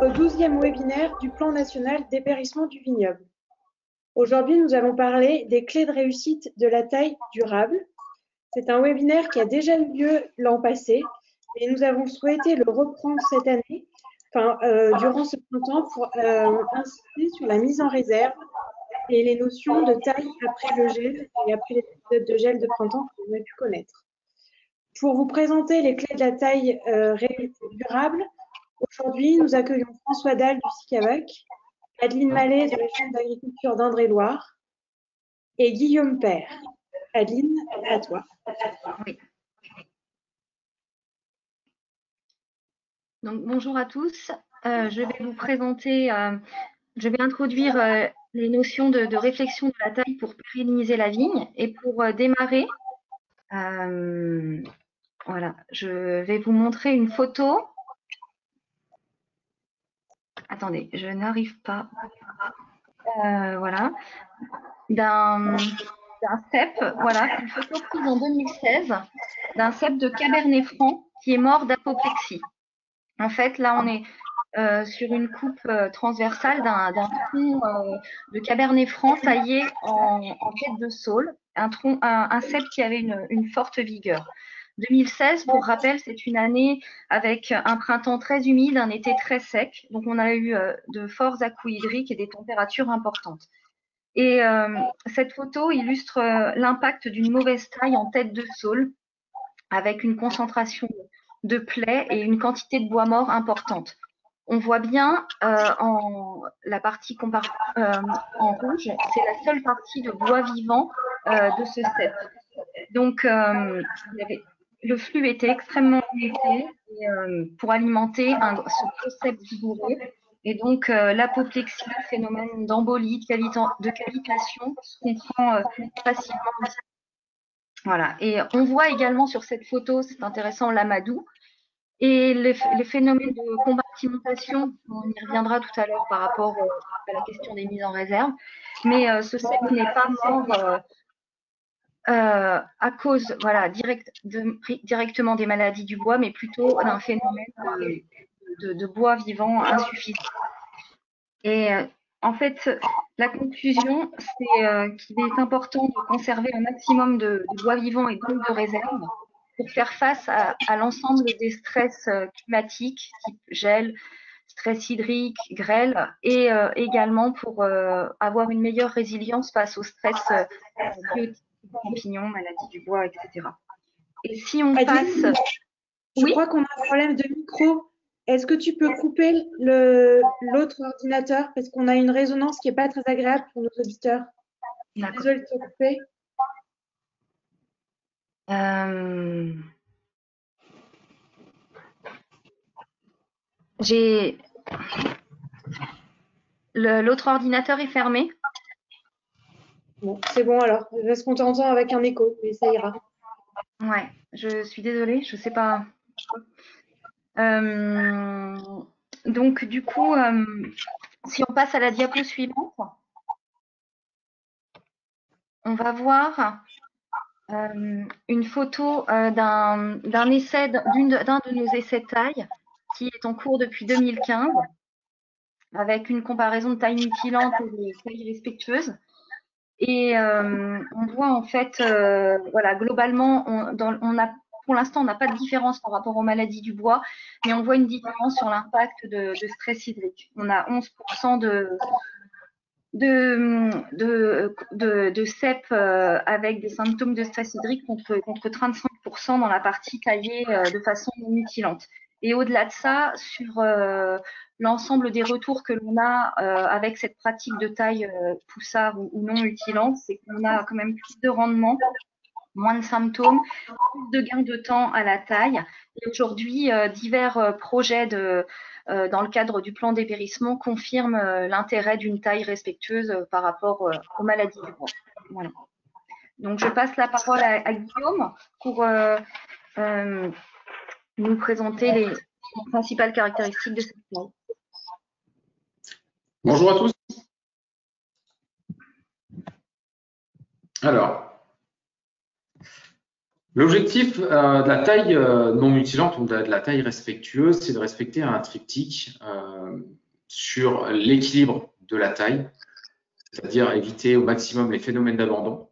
au 12e webinaire du Plan national dépérissement du vignoble. Aujourd'hui, nous allons parler des clés de réussite de la taille durable. C'est un webinaire qui a déjà eu lieu l'an passé et nous avons souhaité le reprendre cette année, durant ce printemps, pour insister sur la mise en réserve et les notions de taille après le gel et après l'épisode de gel de printemps que vous avez pu connaître. Pour vous présenter les clés de la taille durable, aujourd'hui, nous accueillons François Dalle du SICAVAC, Adeline Mallet de la Chambre d'agriculture d'Indre-et-Loire et Guillaume Père. Adeline, à toi. Oui. Donc, bonjour à tous. Je vais vous présenter, je vais introduire les notions de réflexion de la taille pour pérenniser la vigne. Et pour démarrer, voilà, je vais vous montrer une photo. Attendez, je n'arrive pas. Voilà, d'un cep, voilà, une photo prise en 2016 d'un cep de Cabernet Franc qui est mort d'apoplexie. En fait, là, on est sur une coupe transversale d'un tronc de Cabernet Franc taillé en tête de saule, un cep qui avait une forte vigueur. 2016, pour rappel, c'est une année avec un printemps très humide, un été très sec, donc on a eu de forts à-coups hydriques et des températures importantes. Et cette photo illustre l'impact d'une mauvaise taille en tête de saule, avec une concentration de plaies et une quantité de bois mort importante. On voit bien en la partie en rouge, c'est la seule partie de bois vivant de ce cep. Donc, le flux était extrêmement limité pour alimenter ce cep vigoureux. Et donc, l'apoplexie, le phénomène d'embolie, de cavitation, se comprend facilement ici. Voilà. Et on voit également sur cette photo, c'est intéressant, l'amadou. Et les phénomènes de compartimentation, on y reviendra tout à l'heure par rapport à la question des mises en réserve, mais ce cep n'est pas mort à cause directement des maladies du bois, mais plutôt d'un phénomène de bois vivant insuffisant. Et en fait, la conclusion, c'est qu'il est important de conserver un maximum de bois vivant et donc de réserve pour faire face à l'ensemble des stress climatiques, type gel, stress hydrique, grêle, et également pour avoir une meilleure résilience face au stress biotique, champignons, maladies du bois, etc. Et si on passe… Je crois qu'on a un problème de micro. Est-ce que tu peux couper l'autre ordinateur parce qu'on a une résonance qui n'est pas très agréable pour nos auditeurs. Désolée de te couper. L'autre ordinateur est fermé. Bon, c'est bon alors. Parce qu'on t'entend avec un écho, mais ça ira. Ouais, je suis désolée, je ne sais pas. Donc, du coup, si on passe à la diapo suivante, on va voir une photo d'un essai, d'un de nos essais de taille qui est en cours depuis 2015, avec une comparaison de taille mutilante et de taille respectueuse. Et on voit en fait, voilà, globalement, pour l'instant, on n'a pas de différence par rapport aux maladies du bois, mais on voit une différence sur l'impact de stress hydrique. On a 11% de cep avec des symptômes de stress hydrique contre 35% dans la partie taillée de façon non mutilante. Et au-delà de ça, sur l'ensemble des retours que l'on a avec cette pratique de taille poussard ou non mutilante, c'est qu'on a quand même plus de rendement, moins de symptômes, plus de gains de temps à la taille. Et aujourd'hui, divers projets dans le cadre du plan dépérissement confirment l'intérêt d'une taille respectueuse par rapport aux maladies du bois. Voilà. Donc, je passe la parole à Guillaume pour nous présenter les principales caractéristiques de cette taille. Bonjour à tous. Alors, L'objectif de la taille non mutilante ou de la taille respectueuse, c'est de respecter un triptyque sur l'équilibre de la taille, c'est-à-dire éviter au maximum les phénomènes d'abandon,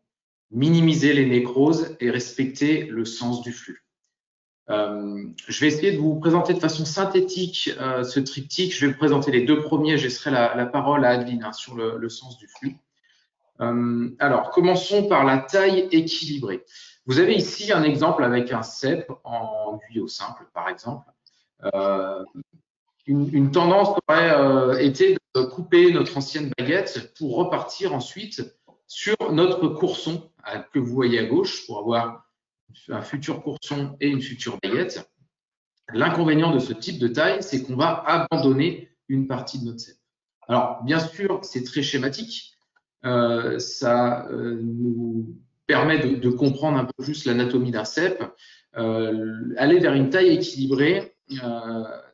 minimiser les nécroses et respecter le sens du flux. Je vais essayer de vous présenter de façon synthétique ce triptyque. Je vais vous présenter les deux premiers. Je laisserai la parole à Adeline sur le sens du flux. Alors, commençons par la taille équilibrée. Vous avez ici un exemple avec un cep en guyot simple, par exemple. Une tendance aurait été de couper notre ancienne baguette pour repartir ensuite sur notre courson que vous voyez à gauche pour avoir un futur courson et une future baguette. L'inconvénient de ce type de taille, c'est qu'on va abandonner une partie de notre cep. Alors, bien sûr, c'est très schématique. Ça nous permet de comprendre un peu plus l'anatomie d'un cep. Aller vers une taille équilibrée,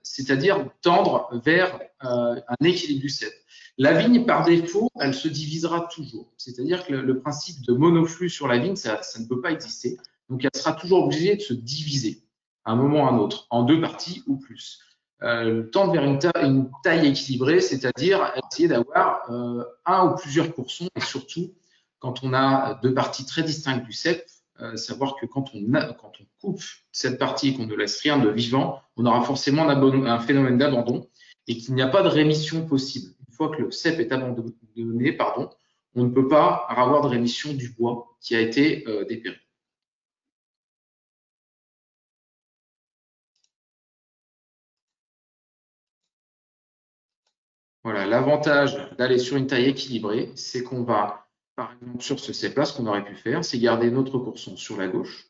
c'est-à-dire tendre vers un équilibre du cep. La vigne, par défaut, elle se divisera toujours. C'est-à-dire que le principe de monoflux sur la vigne, ça ne peut pas exister. Donc, elle sera toujours obligée de se diviser à un moment ou à un autre, en deux parties ou plus. Tendre vers une taille équilibrée, c'est-à-dire essayer d'avoir un ou plusieurs coursons, et surtout, quand on a deux parties très distinctes du cep, savoir que quand on coupe cette partie et qu'on ne laisse rien de vivant, on aura forcément un phénomène d'abandon et qu'il n'y a pas de rémission possible. Une fois que le cep est abandonné, on ne peut pas avoir de rémission du bois qui a été dépéri. Voilà, l'avantage d'aller sur une taille équilibrée, c'est qu'on va, par exemple, sur ce cep-là, ce qu'on aurait pu faire, c'est garder notre courson sur la gauche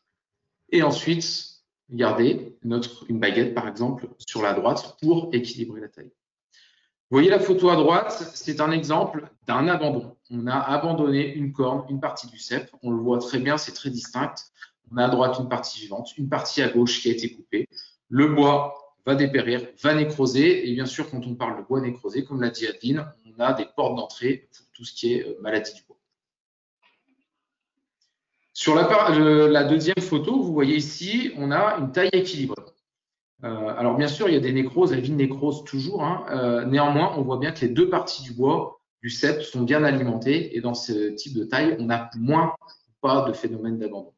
et ensuite garder une baguette, par exemple, sur la droite pour équilibrer la taille. Vous voyez la photo à droite, c'est un exemple d'un abandon. On a abandonné une corne, une partie du cep. On le voit très bien, c'est très distinct. On a à droite une partie vivante, une partie à gauche qui a été coupée. Le bois va dépérir, va nécroser. Et bien sûr, quand on parle de bois nécrosé, comme l'a dit Adeline, on a des portes d'entrée pour tout ce qui est maladie du bois. Sur la deuxième photo, vous voyez ici, on a une taille équilibrée. Alors bien sûr, il y a des nécroses, la vigne nécrose toujours. Néanmoins, on voit bien que les deux parties du bois, du cep, sont bien alimentées. Et dans ce type de taille, on a moins ou pas de phénomène d'abandon.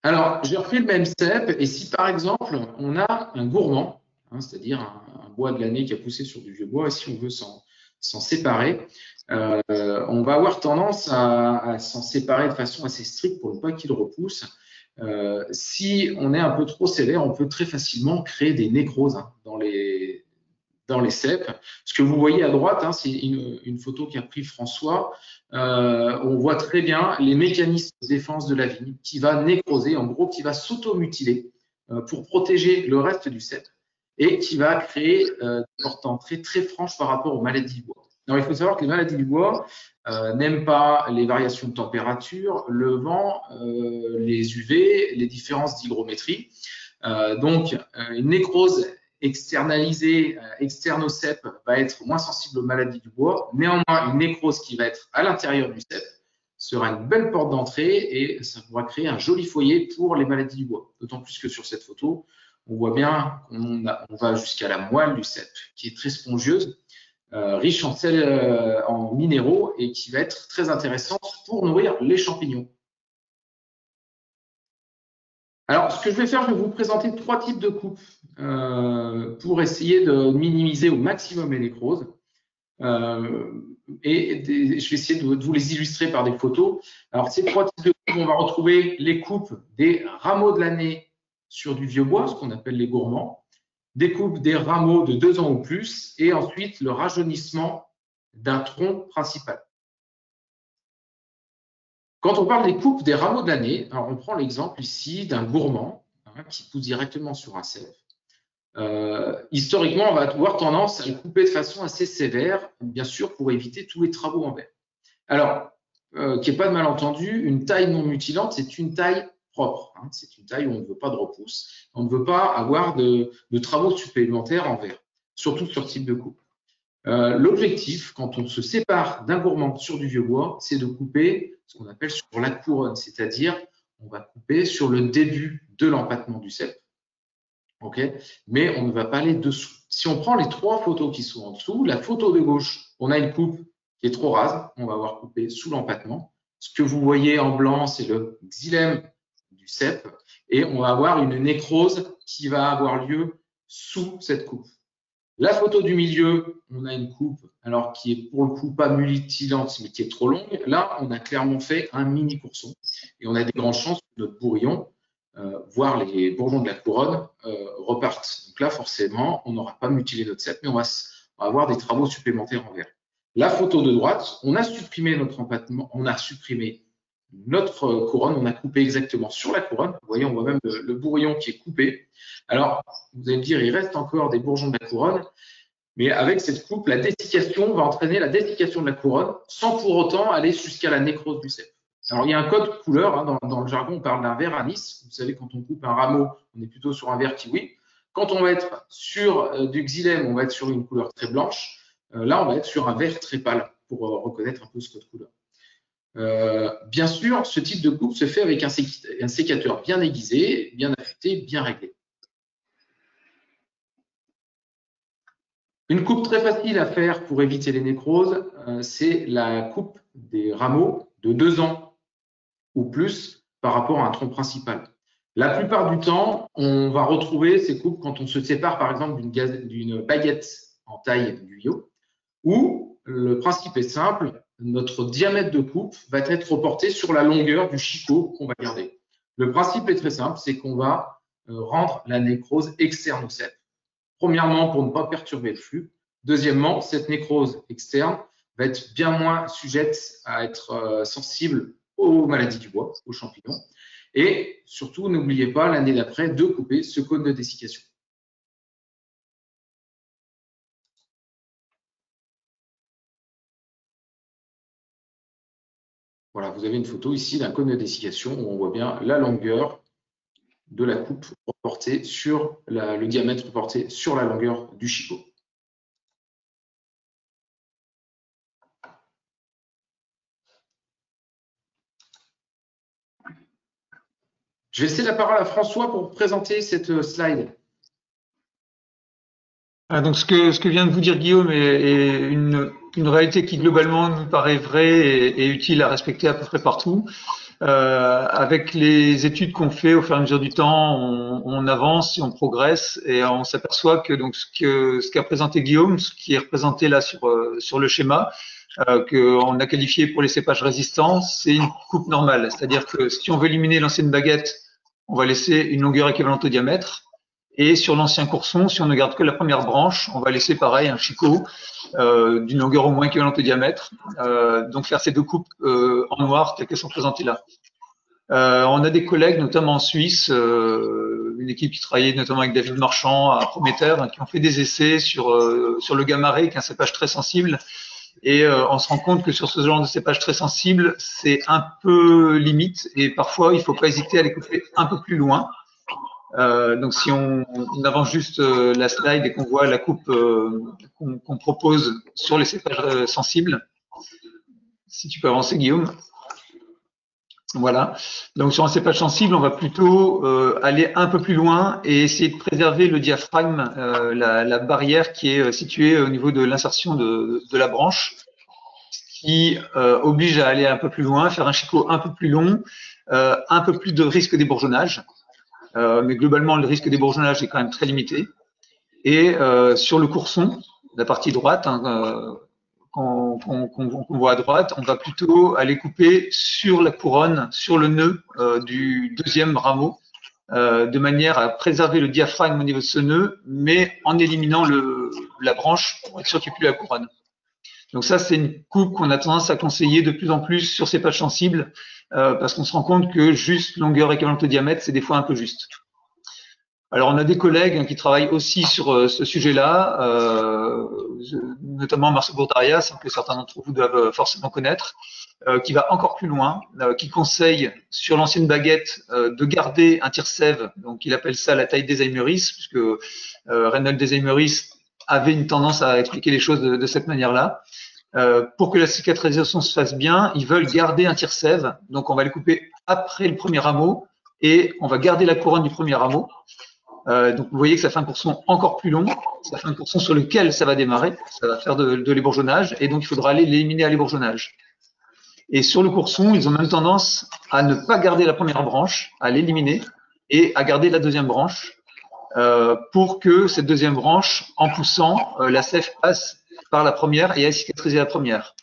Alors, j'ai repris le même cep. Et si par exemple, on a un gourmand, c'est-à-dire un bois de l'année qui a poussé sur du vieux bois, et si on veut s'en séparer, on va avoir tendance à s'en séparer de façon assez stricte pour ne pas qu'il repousse. Si on est un peu trop sévère, on peut très facilement créer des nécroses dans les ceps. Ce que vous voyez à droite, c'est une photo qu'a pris François. On voit très bien les mécanismes de défense de la vigne qui va nécroser, en gros, qui va s'automutiler pour protéger le reste du cep et qui va créer des portes d'entrée très franches par rapport aux maladies du bois. Alors, il faut savoir que les maladies du bois n'aiment pas les variations de température, le vent, les UV, les différences d'hygrométrie. Donc, une nécrose externalisée, externe au cep, va être moins sensible aux maladies du bois. Néanmoins, une nécrose qui va être à l'intérieur du cep sera une belle porte d'entrée et ça pourra créer un joli foyer pour les maladies du bois. D'autant plus que sur cette photo, on voit bien qu'on va jusqu'à la moelle du cep, qui est très spongieuse, riche en sels, en minéraux et qui va être très intéressante pour nourrir les champignons. Alors, ce que je vais faire, je vais vous présenter trois types de coupes pour essayer de minimiser au maximum les nécroses. Et je vais essayer de vous les illustrer par des photos. Alors, ces trois types de coupes, on va retrouver les coupes des rameaux de l'année sur du vieux bois, ce qu'on appelle les gourmands, des coupes des rameaux de 2 ans ou plus, et ensuite le rajeunissement d'un tronc principal. Quand on parle des coupes des rameaux de l'année, alors on prend l'exemple ici d'un gourmand qui pousse directement sur un cep. Historiquement, on va avoir tendance à le couper de façon assez sévère, bien sûr, pour éviter tous les travaux en verre. Alors, qu'il n'y ait pas de malentendu, une taille non mutilante, c'est une taille propre. C'est une taille où on ne veut pas de repousse. On ne veut pas avoir de travaux supplémentaires en verre, surtout sur ce type de coupe. L'objectif, quand on se sépare d'un gourmand sur du vieux bois, c'est de couper ce qu'on appelle sur la couronne, c'est-à-dire on va couper sur le début de l'empattement du cep, okay, mais on ne va pas aller dessous. Si on prend les 3 photos qui sont en dessous, la photo de gauche, on a une coupe qui est trop rase, on va avoir coupé sous l'empattement. Ce que vous voyez en blanc, c'est le xylème du cep, et on va avoir une nécrose qui va avoir lieu sous cette coupe. La photo du milieu, on a une coupe, alors qui est pour le coup pas mutilante, mais qui est trop longue. Là, on a clairement fait un mini courson, et on a des grandes chances que notre bourillon, voire les bourgeons de la couronne, repartent. Donc là, forcément, on n'aura pas mutilé notre cep, mais on va avoir des travaux supplémentaires en verre. La photo de droite, on a supprimé notre empattement, on a supprimé notre couronne, on a coupé exactement sur la couronne. Vous voyez, on voit même le bourillon qui est coupé. Alors, vous allez me dire, il reste encore des bourgeons de la couronne, mais avec cette coupe, la dessiccation va entraîner la dessiccation de la couronne sans pour autant aller jusqu'à la nécrose du cep. Alors, il y a un code couleur, hein, dans le jargon, on parle d'un vert anis. Vous savez, quand on coupe un rameau, on est plutôt sur un vert kiwi. Quand on va être sur du xylème, on va être sur une couleur très blanche. Là, on va être sur un vert très pâle pour reconnaître un peu ce code couleur. Bien sûr, ce type de coupe se fait avec un sécateur bien aiguisé, bien affûté, bien réglé. Une coupe très facile à faire pour éviter les nécroses, c'est la coupe des rameaux de 2 ans ou plus par rapport à un tronc principal. La plupart du temps, on va retrouver ces coupes quand on se sépare par exemple d'une baguette en taille guyot, où le principe est simple, notre diamètre de coupe va être reporté sur la longueur du chicot qu'on va garder. Le principe est très simple, c'est qu'on va rendre la nécrose externe au cep. Premièrement, pour ne pas perturber le flux. Deuxièmement, cette nécrose externe va être bien moins sujette à être sensible aux maladies du bois, aux champignons. Et surtout, n'oubliez pas l'année d'après de couper ce cône de dessiccation. Voilà, vous avez une photo ici d'un cône de dessiccation où on voit bien la longueur de la coupe reportée sur le diamètre reporté sur la longueur du chicot. Je vais laisser la parole à François pour présenter cette slide. Donc ce que vient de vous dire Guillaume est une réalité qui globalement nous paraît vraie et utile à respecter à peu près partout. Avec les études qu'on fait au fur et à mesure du temps, on avance et on progresse et on s'aperçoit que donc ce qu'a présenté Guillaume, ce qui est représenté là sur le schéma, qu'on a qualifié pour les cépages résistants, c'est une coupe normale. C'est-à-dire que si on veut éliminer l'ancienne baguette, on va laisser une longueur équivalente au diamètre. Et sur l'ancien courson, si on ne garde que la première branche, on va laisser pareil un chicot d'une longueur au moins équivalente au diamètre. Donc faire ces 2 coupes en noir telles qu'elles sont présentées là. On a des collègues, notamment en Suisse, une équipe qui travaillait notamment avec David Marchand à Prométheur, hein, qui ont fait des essais sur le gamarré, qui est un cépage très sensible. Et on se rend compte que sur ce genre de cépage très sensible, c'est un peu limite et parfois il ne faut pas hésiter à les couper un peu plus loin. Donc si on avance juste la slide et qu'on voit la coupe qu'on propose sur les cépages sensibles, si tu peux avancer Guillaume. Voilà. Donc sur un cépage sensible, on va plutôt aller un peu plus loin et essayer de préserver le diaphragme, la barrière qui est située au niveau de l'insertion de la branche, ce qui oblige à aller un peu plus loin, faire un chicot un peu plus long, un peu plus de risque d'ébourgeonnage. Mais globalement, le risque d'ébourgeonnage est quand même très limité. Et sur le courson, la partie droite, hein, qu'on voit à droite, on va plutôt aller couper sur la couronne, sur le nœud du 2e rameau, de manière à préserver le diaphragme au niveau de ce nœud, mais en éliminant la branche pour être sûr qu'il n'y ait plus la couronne. Donc ça, c'est une coupe qu'on a tendance à conseiller de plus en plus sur ces pages sensibles, parce qu'on se rend compte que juste longueur équivalente au diamètre, c'est des fois un peu juste. Alors, on a des collègues qui travaillent aussi sur ce sujet-là, notamment Marceau Bourdarias, que certains d'entre vous doivent forcément connaître, qui va encore plus loin, qui conseille sur l'ancienne baguette de garder un tire-sève, donc il appelle ça la taille des Eimeris, puisque Reinhold des Eimeris avait une tendance à expliquer les choses de cette manière-là. Pour que la cicatrisation se fasse bien, ils veulent garder un tire-sève. Donc, on va les couper après le premier rameau et on va garder la couronne du premier rameau. Donc, vous voyez que ça fait un courson encore plus long. Ça fait un courson sur lequel ça va démarrer. Ça va faire de l'ébourgeonnage et donc il faudra aller l'éliminer à l'ébourgeonnage. Et sur le courson, ils ont même tendance à ne pas garder la première branche, à l'éliminer et à garder la deuxième branche pour que cette deuxième branche, en poussant, la sève passe par la première et aille cicatriser la première.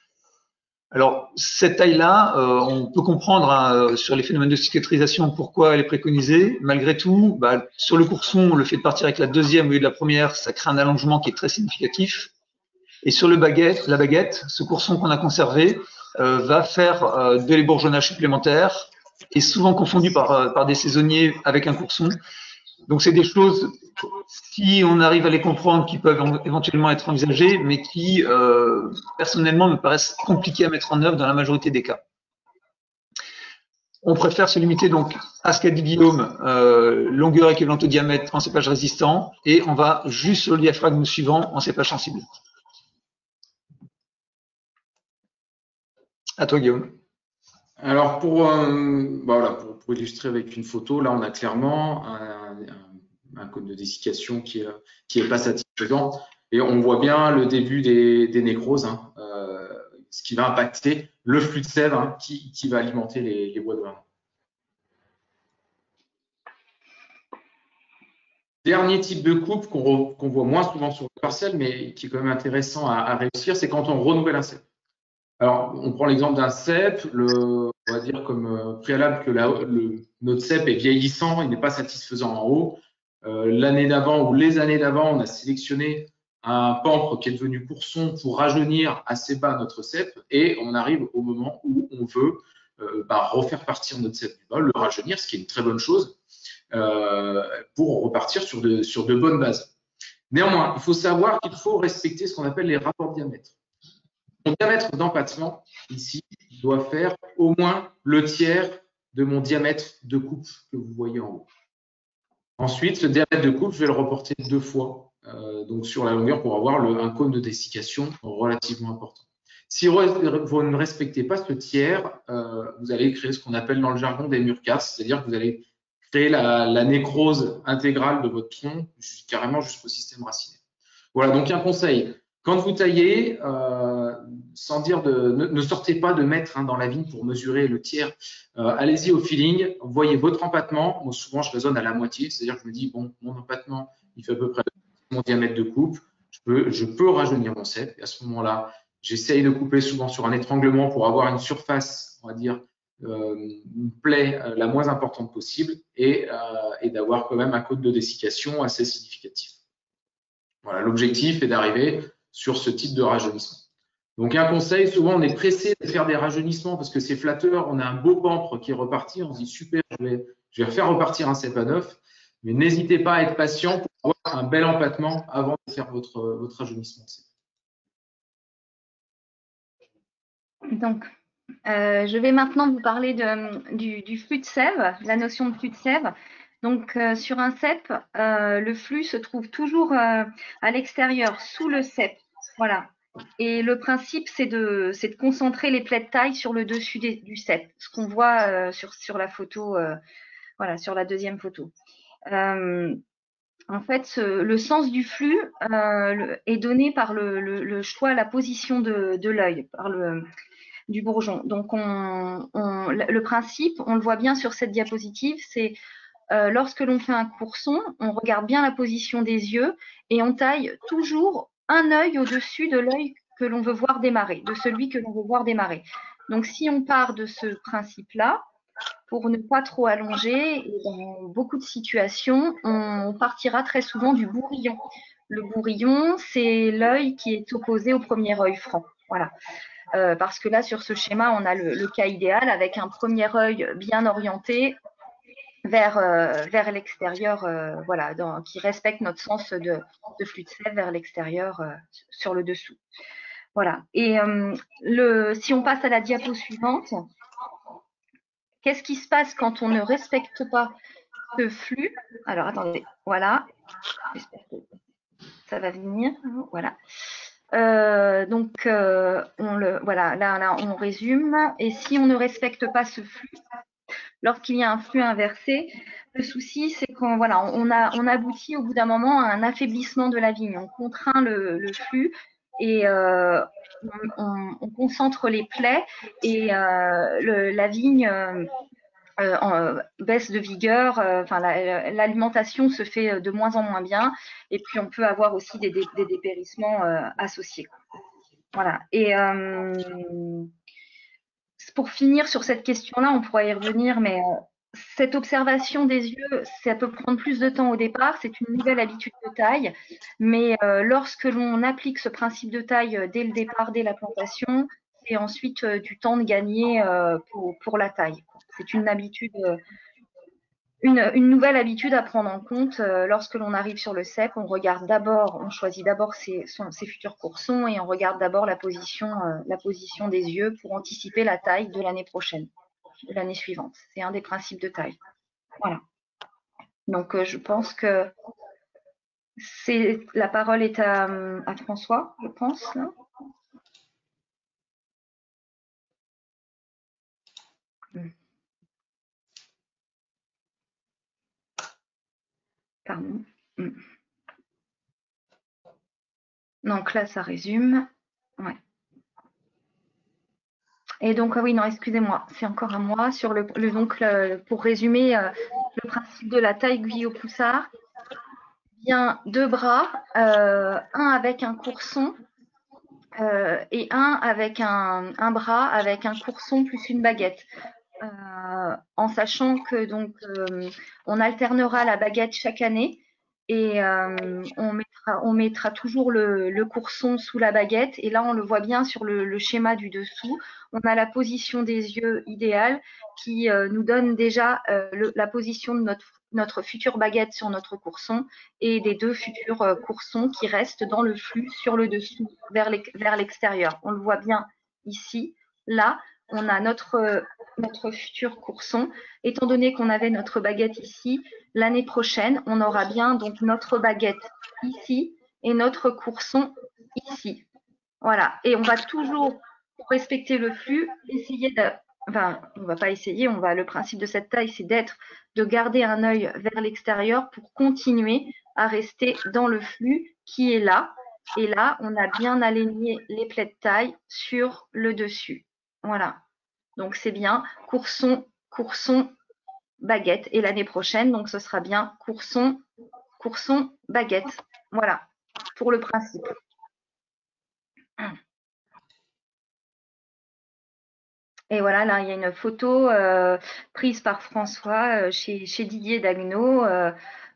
Alors, cette taille-là, on peut comprendre sur les phénomènes de cicatrisation pourquoi elle est préconisée. Malgré tout, sur le courson, le fait de partir avec la deuxième au lieu de la première, ça crée un allongement qui est très significatif. Et sur la baguette, ce courson qu'on a conservé va faire de l'ébourgeonnage supplémentaire et souvent confondu par des saisonniers avec un courson. Donc, c'est des choses, si on arrive à les comprendre, qui peuvent éventuellement être envisagées, mais qui, personnellement, me paraissent compliquées à mettre en œuvre dans la majorité des cas. On préfère se limiter donc à ce qu'a dit Guillaume, longueur équivalente au diamètre en cépage résistant, et on va juste sur le diaphragme suivant en cépage sensible. À toi, Guillaume. Alors, pour illustrer avec une photo, là, on a clairement un cône de dessiccation qui est pas satisfaisant. Et on voit bien le début des nécroses, ce qui va impacter le flux de sève qui va alimenter les bois de vin. Dernier type de coupe qu'on voit moins souvent sur le parcelle, mais qui est quand même intéressant à réussir, c'est quand on renouvelle un cep. Alors, on prend l'exemple d'un cep, on va dire comme préalable que notre cep est vieillissant, il n'est pas satisfaisant en haut. L'année d'avant ou les années d'avant, on a sélectionné un pampre qui est devenu courson pour rajeunir assez bas notre cep et on arrive au moment où on veut refaire partir notre cep du bas, le rajeunir, ce qui est une très bonne chose pour repartir sur de bonnes bases. Néanmoins, il faut savoir qu'il faut respecter ce qu'on appelle les rapports de diamètre. Mon diamètre d'empattement, ici, doit faire au moins le tiers de mon diamètre de coupe que vous voyez en haut. Ensuite, ce diamètre de coupe, je vais le reporter 2 fois donc sur la longueur pour avoir un cône de dessiccation relativement important. Si vous ne respectez pas ce tiers, vous allez créer ce qu'on appelle dans le jargon des murs casses, c'est-à-dire que vous allez créer la nécrose intégrale de votre tronc, carrément jusqu'au système racinaire. Voilà, donc un conseil. Quand vous taillez, sans dire ne sortez pas de mètre dans la vigne pour mesurer le tiers. Allez-y au feeling, voyez votre empattement. Moi, souvent, je raisonne à la moitié, c'est-à-dire que je me dis, bon, mon empattement, il fait à peu près mon diamètre de coupe. Je peux rajeunir mon cep. Et à ce moment-là, j'essaye de couper souvent sur un étranglement pour avoir une surface, on va dire, une plaie la moins importante possible et d'avoir quand même un cône de dessiccation assez significatif. Voilà, l'objectif est d'arriver sur ce type de rajeunissement. Donc, un conseil, souvent, on est pressé de faire des rajeunissements parce que c'est flatteur. On a un beau pampre qui est reparti. On se dit, super, je vais refaire repartir un cep à neuf. Mais n'hésitez pas à être patient pour avoir un bel empattement avant de faire votre rajeunissement. Donc, je vais maintenant vous parler du flux de sève, la notion de flux de sève. Donc, sur un cep, le flux se trouve toujours à l'extérieur, sous le cep. Voilà. Et le principe, c'est de concentrer les plaies de taille sur le dessus du cep, ce qu'on voit sur la photo, voilà, sur la deuxième photo. En fait, le sens du flux est donné par le choix, la position de l'œil, par du bourgeon. Donc, le principe, on le voit bien sur cette diapositive, c'est lorsque l'on fait un courson, on regarde bien la position des yeux et on taille toujours un œil au-dessus de l'œil que l'on veut voir démarrer, de celui que l'on veut voir démarrer. Donc, si on part de ce principe-là, pour ne pas trop allonger, et dans beaucoup de situations, on partira très souvent du bourrillon. Le bourrillon, c'est l'œil qui est opposé au premier œil franc. Voilà. Parce que là, sur ce schéma, on a le cas idéal avec un premier œil bien orienté vers l'extérieur, voilà, qui respecte notre sens de flux de sève vers l'extérieur sur le dessous. Voilà. Et si on passe à la diapo suivante, qu'est-ce qui se passe quand on ne respecte pas ce flux? Alors, attendez, voilà. J'espère que ça va venir. Voilà. Voilà, là, on résume. Et si on ne respecte pas ce flux, lorsqu'il y a un flux inversé, le souci, c'est qu'on voilà, on aboutit au bout d'un moment à un affaiblissement de la vigne. On contraint le flux et on concentre les plaies et la vigne baisse de vigueur. Enfin, l'alimentation se fait de moins en moins bien et puis on peut avoir aussi des dépérissements associés. Voilà. Et pour finir sur cette question-là, on pourra y revenir, mais cette observation des yeux, ça peut prendre plus de temps au départ. C'est une nouvelle habitude de taille, mais lorsque l'on applique ce principe de taille dès le départ, dès la plantation, c'est ensuite du temps de gagner pour la taille. C'est une habitude, une nouvelle habitude à prendre en compte lorsque l'on arrive sur le cep. On choisit d'abord ses futurs coursons et on regarde d'abord la position des yeux pour anticiper la taille de l'année prochaine, de l'année suivante. C'est un des principes de taille. Voilà. Donc je pense que la parole est à François, je pense. Là. Pardon. Donc là, ça résume. Ouais. Et donc, oui, non, excusez-moi, c'est encore à moi. Sur pour résumer, le principe de la taille Guyot-Poussard, bien 2 bras, un avec un courson et un avec un bras avec un courson plus une baguette. En sachant que donc on alternera la baguette chaque année et on mettra toujours le courson sous la baguette et là on le voit bien sur le schéma du dessous. On a la position des yeux idéale qui nous donne déjà la position de notre future baguette sur notre courson et des 2 futurs coursons qui restent dans le flux sur le dessous vers l'extérieur. On le voit bien ici. Là, on a notre futur courson. Étant donné qu'on avait notre baguette ici, l'année prochaine, on aura bien donc notre baguette ici et notre courson ici. Voilà. Et on va toujours, pour respecter le flux, essayer de. Enfin, on va pas essayer, le principe de cette taille, c'est de garder un œil vers l'extérieur pour continuer à rester dans le flux qui est là. Et là, on a bien aligné les plaies de taille sur le dessus. Voilà. Donc c'est bien courson, baguette. Et l'année prochaine, donc ce sera bien courson, baguette. Voilà, pour le principe. Et voilà, là, il y a une photo prise par François chez Didier Dagneau,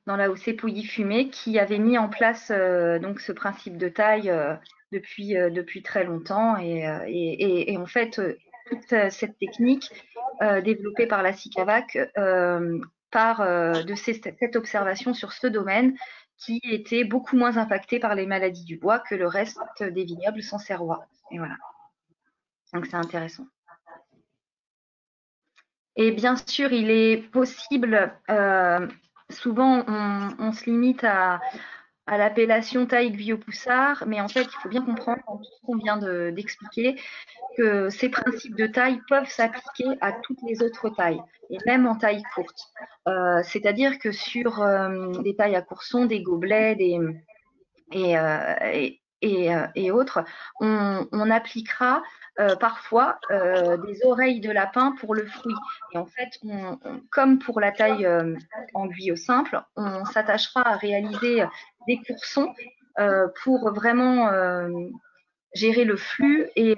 dans la haussée Pouilly Fumé, qui avait mis en place donc ce principe de taille depuis très longtemps. Et en fait, toute cette technique développée par la CICAVAC part de cette observation sur ce domaine qui était beaucoup moins impacté par les maladies du bois que le reste des vignobles sancerrois. Et voilà. Donc c'est intéressant. Et bien sûr, il est possible, souvent on se limite à l'appellation taille Guyot-Poussard, mais en fait, il faut bien comprendre dans tout ce qu'on vient d'expliquer que ces principes de taille peuvent s'appliquer à toutes les autres tailles, et même en taille courte. C'est-à-dire que sur des tailles à coursons, des gobelets, et autres, on appliquera parfois des oreilles de lapin pour le fruit. Et en fait, comme pour la taille en guyot simple, on s'attachera à réaliser des coursons pour vraiment gérer le flux et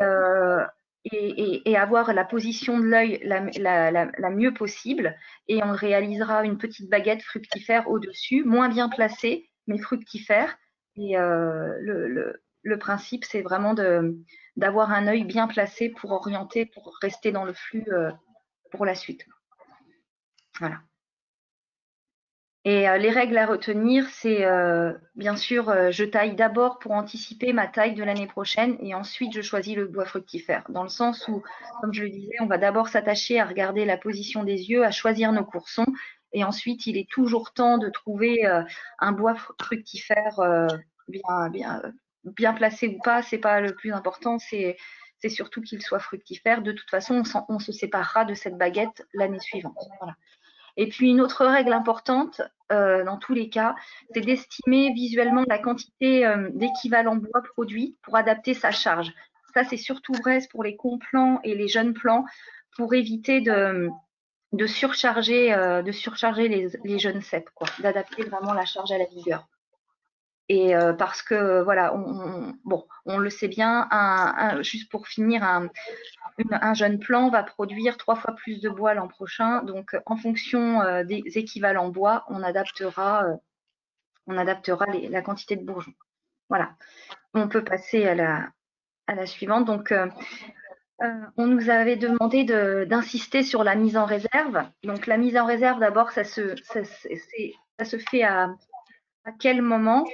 avoir la position de l'œil la mieux possible. Et on réalisera une petite baguette fructifère au-dessus, moins bien placée, mais fructifère. Et le principe, c'est vraiment d'avoir un œil bien placé pour orienter, pour rester dans le flux pour la suite. Voilà. Et les règles à retenir, c'est bien sûr, je taille d'abord pour anticiper ma taille de l'année prochaine et ensuite je choisis le bois fructifère. Dans le sens où, comme je le disais, on va d'abord s'attacher à regarder la position des yeux, à choisir nos coursons et ensuite il est toujours temps de trouver un bois fructifère bien bien placé ou pas, c'est pas le plus important, c'est surtout qu'il soit fructifère. De toute façon, on se séparera de cette baguette l'année suivante. Voilà. Et puis une autre règle importante dans tous les cas, c'est d'estimer visuellement la quantité d'équivalent bois produit pour adapter sa charge. Ça, c'est surtout vrai pour les complants et les jeunes plants pour éviter de surcharger les jeunes ceps, d'adapter vraiment la charge à la vigueur. Et parce que voilà, on le sait bien, juste pour finir, un jeune plant va produire 3 fois plus de bois l'an prochain. Donc, en fonction des équivalents bois, on adaptera la quantité de bourgeons. Voilà. On peut passer à la suivante. Donc, on nous avait demandé d'insister sur la mise en réserve. Donc, la mise en réserve, d'abord, ça se fait à quel moment?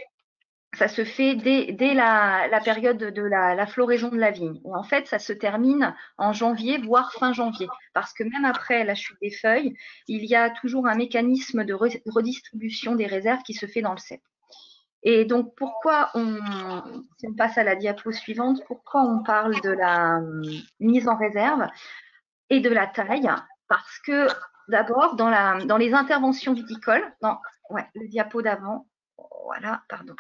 Ça se fait dès la période de la floraison de la vigne. Et en fait, ça se termine en janvier, voire fin janvier. Parce que même après la chute des feuilles, il y a toujours un mécanisme de redistribution des réserves qui se fait dans le cep. Et donc, si on passe à la diapo suivante, pourquoi on parle de la mise en réserve et de la taille? Parce que d'abord, dans les interventions viticoles, le diapo d'avant, voilà, pardon.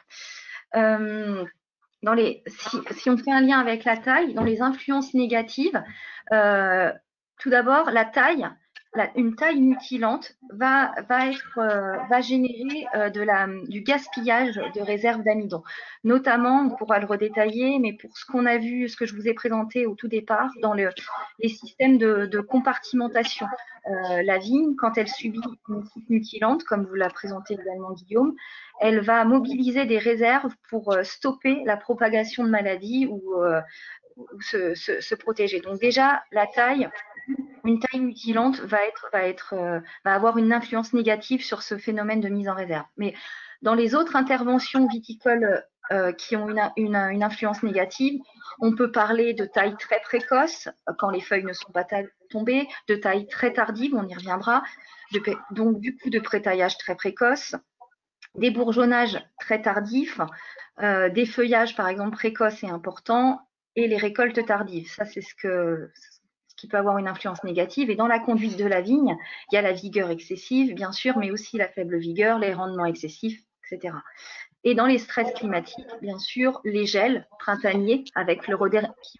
Si on fait un lien avec la taille, dans les influences négatives, tout d'abord, la taille, une taille mutilante va générer du gaspillage de réserves d'amidon. Notamment, on pourra le redétailler, mais pour ce qu'on a vu, ce que je vous ai présenté au tout départ, dans les systèmes de compartimentation. La vigne, quand elle subit une chute mutilante, comme vous l'a présenté également Guillaume, elle va mobiliser des réserves pour stopper la propagation de maladies ou se protéger. Donc déjà, la taille, une taille mutilante va avoir une influence négative sur ce phénomène de mise en réserve. Mais dans les autres interventions viticoles qui ont une influence négative, on peut parler de taille très précoce, quand les feuilles ne sont pas tombées, de taille très tardive, on y reviendra, donc du coup de prétaillage très précoce, des bourgeonnages très tardifs, des feuillages par exemple précoces et importants, et les récoltes tardives. Ça, c'est ce qui peut avoir une influence négative. Et dans la conduite de la vigne, il y a la vigueur excessive, bien sûr, mais aussi la faible vigueur, les rendements excessifs, etc. Et dans les stress climatiques, bien sûr, les gels printaniers qui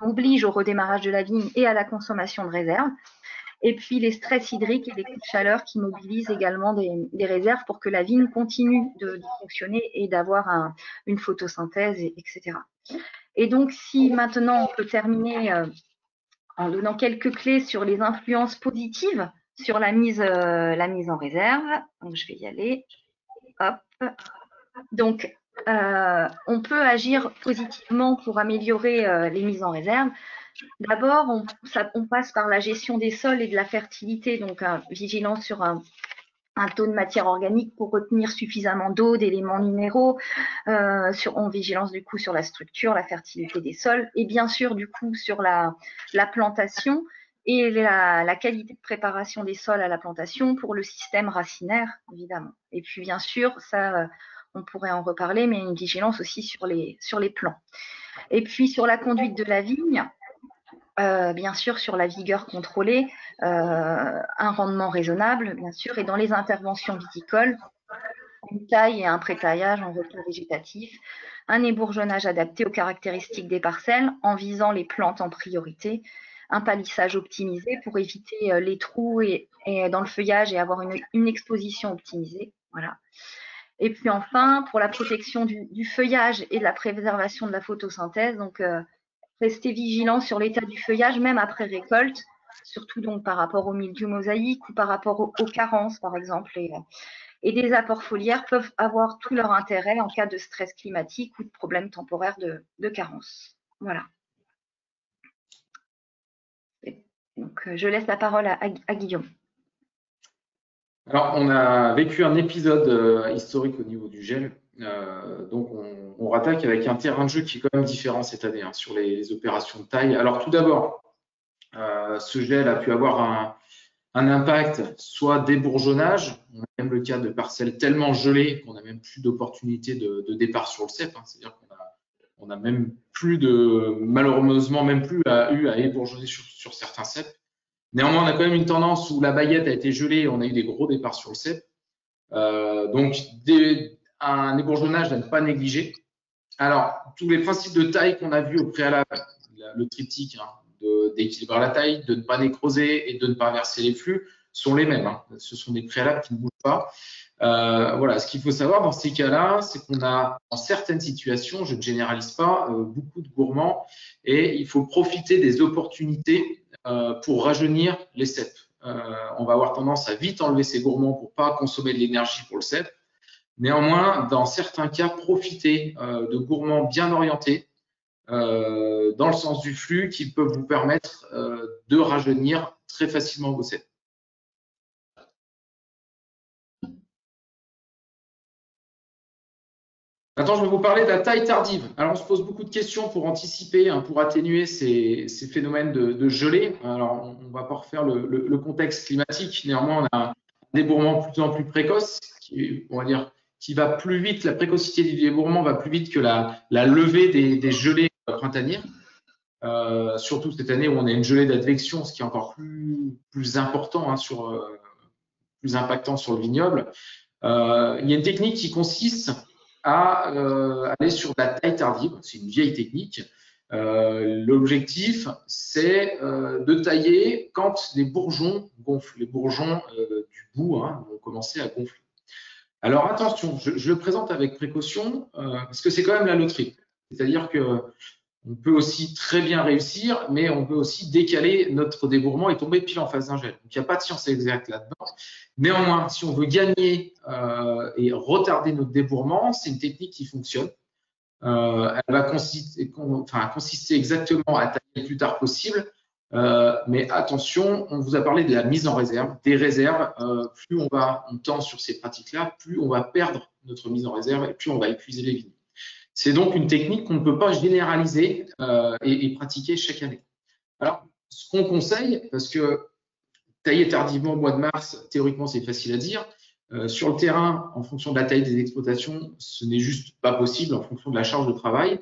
obligent au redémarrage de la vigne et à la consommation de réserves. Et puis les stress hydriques et les coups de chaleur qui mobilisent également des réserves pour que la vigne continue de fonctionner et d'avoir une photosynthèse, etc. Et donc, si maintenant on peut terminer en donnant quelques clés sur les influences positives sur la mise en réserve. Donc, je vais y aller. Hop. Donc, on peut agir positivement pour améliorer les mises en réserve. D'abord, on passe par la gestion des sols et de la fertilité, donc vigilance sur un taux de matière organique pour retenir suffisamment d'eau, d'éléments minéraux, en vigilance du coup sur la structure, la fertilité des sols, et bien sûr du coup sur la plantation et la qualité de préparation des sols à la plantation pour le système racinaire, évidemment. Et puis bien sûr, ça, on pourrait en reparler, mais une vigilance aussi sur les plants. Et puis sur la conduite de la vigne, bien sûr sur la vigueur contrôlée, un rendement raisonnable, bien sûr, et dans les interventions viticoles, une taille et un prétaillage en repos végétatif, un ébourgeonnage adapté aux caractéristiques des parcelles en visant les plantes en priorité, un palissage optimisé pour éviter les trous et dans le feuillage et avoir une exposition optimisée. Voilà. Et puis enfin, pour la protection du feuillage et de la préservation de la photosynthèse, donc rester vigilant sur l'état du feuillage, même après récolte, surtout donc par rapport au mildiou mosaïque ou par rapport aux carences, par exemple. Et des apports foliaires peuvent avoir tout leur intérêt en cas de stress climatique ou de problème temporaire de carence. Voilà. Donc, je laisse la parole à Guillaume. Alors, on a vécu un épisode historique au niveau du gel. Donc, on rattaque avec un terrain de jeu qui est quand même différent cette année sur les opérations de taille. Alors, tout d'abord, ce gel a pu avoir un impact, soit débourgeonnage. On a même le cas de parcelles tellement gelées qu'on n'a même plus d'opportunité de départ sur le cep. C'est-à-dire On n'a même plus malheureusement, même plus eu à ébourgeonner sur certains ceps. Néanmoins, on a quand même une tendance où la baguette a été gelée, on a eu des gros départs sur le cep. Donc, un ébourgeonnage à ne pas négliger. Alors, tous les principes de taille qu'on a vus au préalable, le triptyque, d'équilibrer la taille, de ne pas nécroser et de ne pas verser les flux, sont les mêmes. Ce sont des préalables qui ne bougent pas. Voilà, ce qu'il faut savoir dans ces cas-là, c'est qu'on a, en certaines situations, je ne généralise pas, beaucoup de gourmands et il faut profiter des opportunités pour rajeunir les ceps. On va avoir tendance à vite enlever ces gourmands pour pas consommer de l'énergie pour le cep. Néanmoins, dans certains cas, profitez de gourmands bien orientés dans le sens du flux qui peuvent vous permettre de rajeunir très facilement vos ceps. Maintenant, je vais vous parler de la taille tardive. Alors, on se pose beaucoup de questions pour anticiper, pour atténuer ces phénomènes de gelée. Alors, on ne va pas refaire le contexte climatique. Néanmoins, on a un débourrement de plus en plus précoce, on va dire, qui va plus vite. La précocité du débourrement va plus vite que la levée des gelées printanières. Surtout cette année où on a une gelée d'advection, ce qui est encore plus important, plus impactant sur le vignoble. Il y a une technique qui consiste à aller sur la taille tardive. C'est une vieille technique. L'objectif, c'est de tailler quand les bourgeons gonflent. Les bourgeons du bout vont commencer à gonfler. Alors attention, je le présente avec précaution parce que c'est quand même la loterie. C'est-à-dire que on peut aussi très bien réussir, mais on peut aussi décaler notre débourrement et tomber pile en face d'un gel. Donc, il n'y a pas de science exacte là-dedans. Néanmoins, si on veut gagner et retarder notre débourrement, c'est une technique qui fonctionne. Elle va consister exactement à tailler le plus tard possible. Mais attention, on vous a parlé de la mise en réserve. Des réserves, plus on tend sur ces pratiques-là, plus on va perdre notre mise en réserve et plus on va épuiser les vignes. C'est donc une technique qu'on ne peut pas généraliser et pratiquer chaque année. Alors, ce qu'on conseille, parce que tailler tardivement au mois de mars, théoriquement, c'est facile à dire. Sur le terrain, en fonction de la taille des exploitations, ce n'est juste pas possible en fonction de la charge de travail.